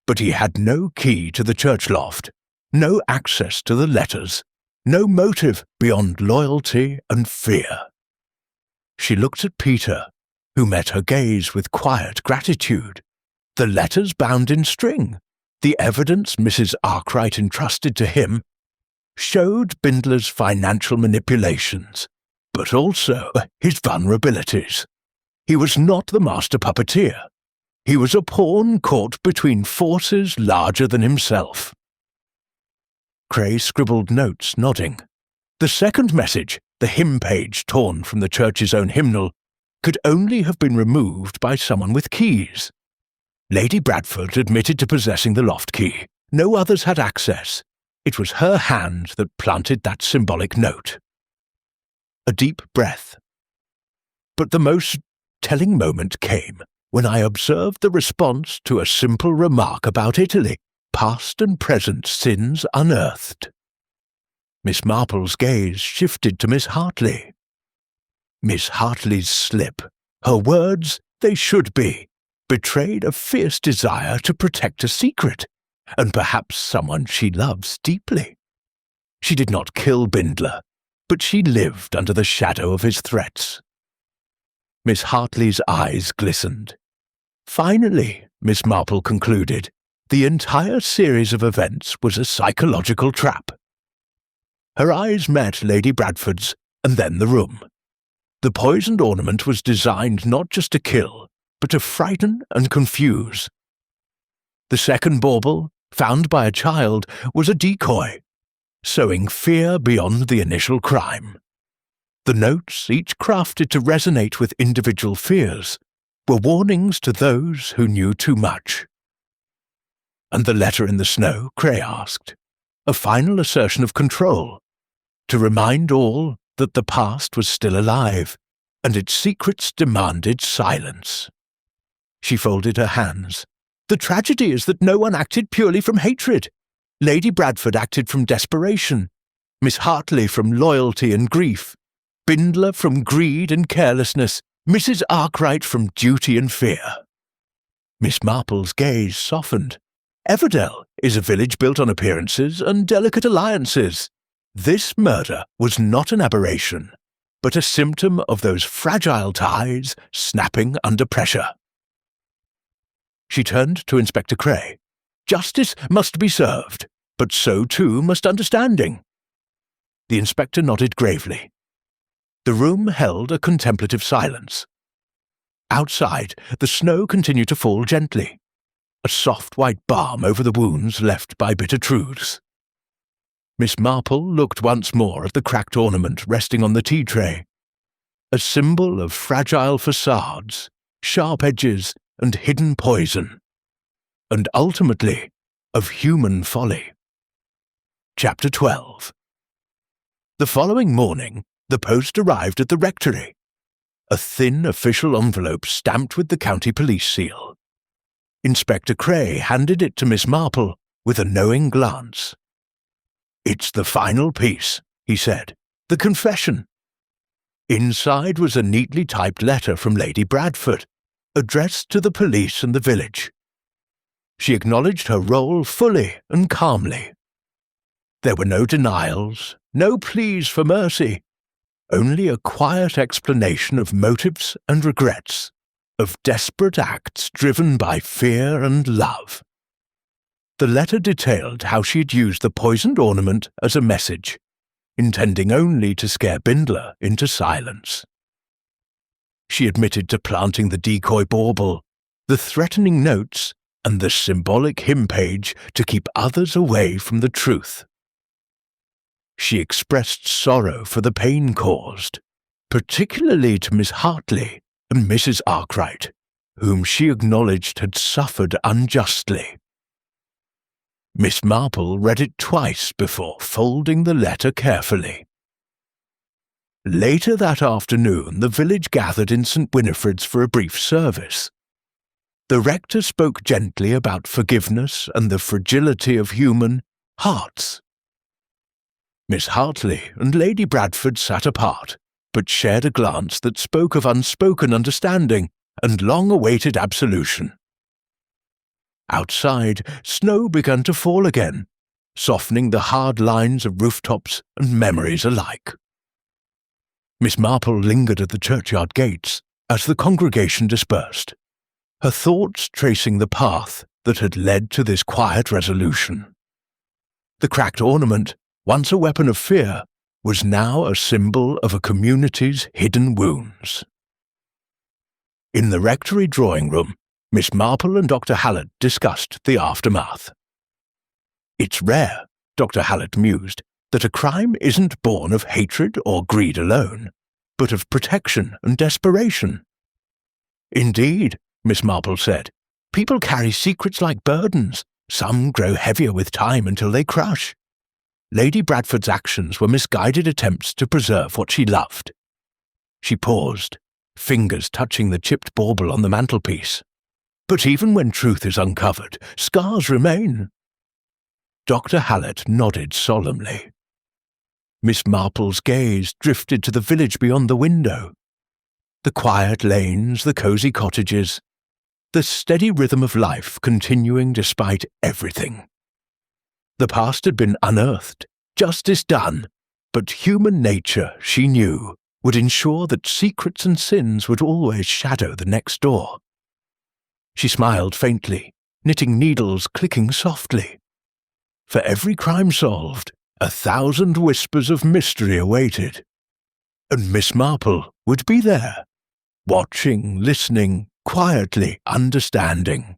A: but he had no key to the church loft, no access to the letters, no motive beyond loyalty and fear. She looked at Peter, who met her gaze with quiet gratitude. The letters bound in string, the evidence Mrs. Arkwright entrusted to him, showed Bindler's financial manipulations, but also his vulnerabilities. He was not the master puppeteer. He was a pawn caught between forces larger than himself. Cray scribbled notes, nodding. The second message, the hymn page torn from the church's own hymnal, could only have been removed by someone with keys. Lady Bradford admitted to possessing the loft key. No others had access. It was her hand that planted that symbolic note. A deep breath. But the most telling moment came when I observed the response to a simple remark about Italy, past and present sins unearthed. Miss Marple's gaze shifted to Miss Hartley. Miss Hartley's slip, her words, they should be, betrayed a fierce desire to protect a secret, and perhaps someone she loves deeply. She did not kill Bindler, but she lived under the shadow of his threats. Miss Hartley's eyes glistened. Finally, Miss Marple concluded, the entire series of events was a psychological trap. Her eyes met Lady Bradford's, and then the room. The poisoned ornament was designed not just to kill, but to frighten and confuse. The second bauble, found by a child, was a decoy, sowing fear beyond the initial crime. The notes, each crafted to resonate with individual fears, were warnings to those who knew too much. And the letter in the snow, Cray asked, a final assertion of control, to remind all that the past was still alive, and its secrets demanded silence. She folded her hands. The tragedy is that no one acted purely from hatred. Lady Bradford acted from desperation, Miss Hartley from loyalty and grief, Bindler from greed and carelessness, Mrs. Arkwright from duty and fear. Miss Marple's gaze softened. Everdell, is a village built on appearances and delicate alliances. This murder was not an aberration, but a symptom of those fragile ties snapping under pressure. She turned to Inspector Cray. Justice must be served, but so too must understanding. The inspector nodded gravely. The room held a contemplative silence. Outside, the snow continued to fall gently, a soft white balm over the wounds left by bitter truths. Miss Marple looked once more at the cracked ornament resting on the tea tray, a symbol of fragile facades, sharp edges, and hidden poison, and ultimately of human folly. Chapter 12. The following morning, the post arrived at the rectory, a thin official envelope stamped with the county police seal. Inspector Cray handed it to Miss Marple with a knowing glance. "It's the final piece," he said, "the confession." Inside was a neatly typed letter from Lady Bradford, addressed to the police and the village. She acknowledged her role fully and calmly. There were no denials, no pleas for mercy, only a quiet explanation of motives and regrets, of desperate acts driven by fear and love. The letter detailed how she had used the poisoned ornament as a message, intending only to scare Bindler into silence. She admitted to planting the decoy bauble, the threatening notes, and the symbolic hymn page to keep others away from the truth. She expressed sorrow for the pain caused, particularly to Miss Hartley and Mrs. Arkwright, whom she acknowledged had suffered unjustly. Miss Marple read it twice before folding the letter carefully. Later that afternoon, the village gathered in St. Winifred's for a brief service. The rector spoke gently about forgiveness and the fragility of human hearts. Miss Hartley and Lady Bradford sat apart, but shared a glance that spoke of unspoken understanding and long-awaited absolution. Outside, snow began to fall again, softening the hard lines of rooftops and memories alike. Miss Marple lingered at the churchyard gates as the congregation dispersed, her thoughts tracing the path that had led to this quiet resolution. The cracked ornament, once a weapon of fear, was now a symbol of a community's hidden wounds. In the rectory drawing room, Miss Marple and Dr. Hallett discussed the aftermath. "It's rare," Dr. Hallett mused, "that a crime isn't born of hatred or greed alone, but of protection and desperation." "Indeed," Miss Marple said, "people carry secrets like burdens. Some grow heavier with time until they crush. Lady Bradford's actions were misguided attempts to preserve what she loved." She paused, fingers touching the chipped bauble on the mantelpiece. "But even when truth is uncovered, scars remain." Dr. Hallett nodded solemnly. Miss Marple's gaze drifted to the village beyond the window. The quiet lanes, the cosy cottages, the steady rhythm of life continuing despite everything. The past had been unearthed, justice done, but human nature, she knew, would ensure that secrets and sins would always shadow the next door. She smiled faintly, knitting needles clicking softly. For every crime solved, 1,000 whispers of mystery awaited. And Miss Marple would be there, watching, listening, quietly understanding.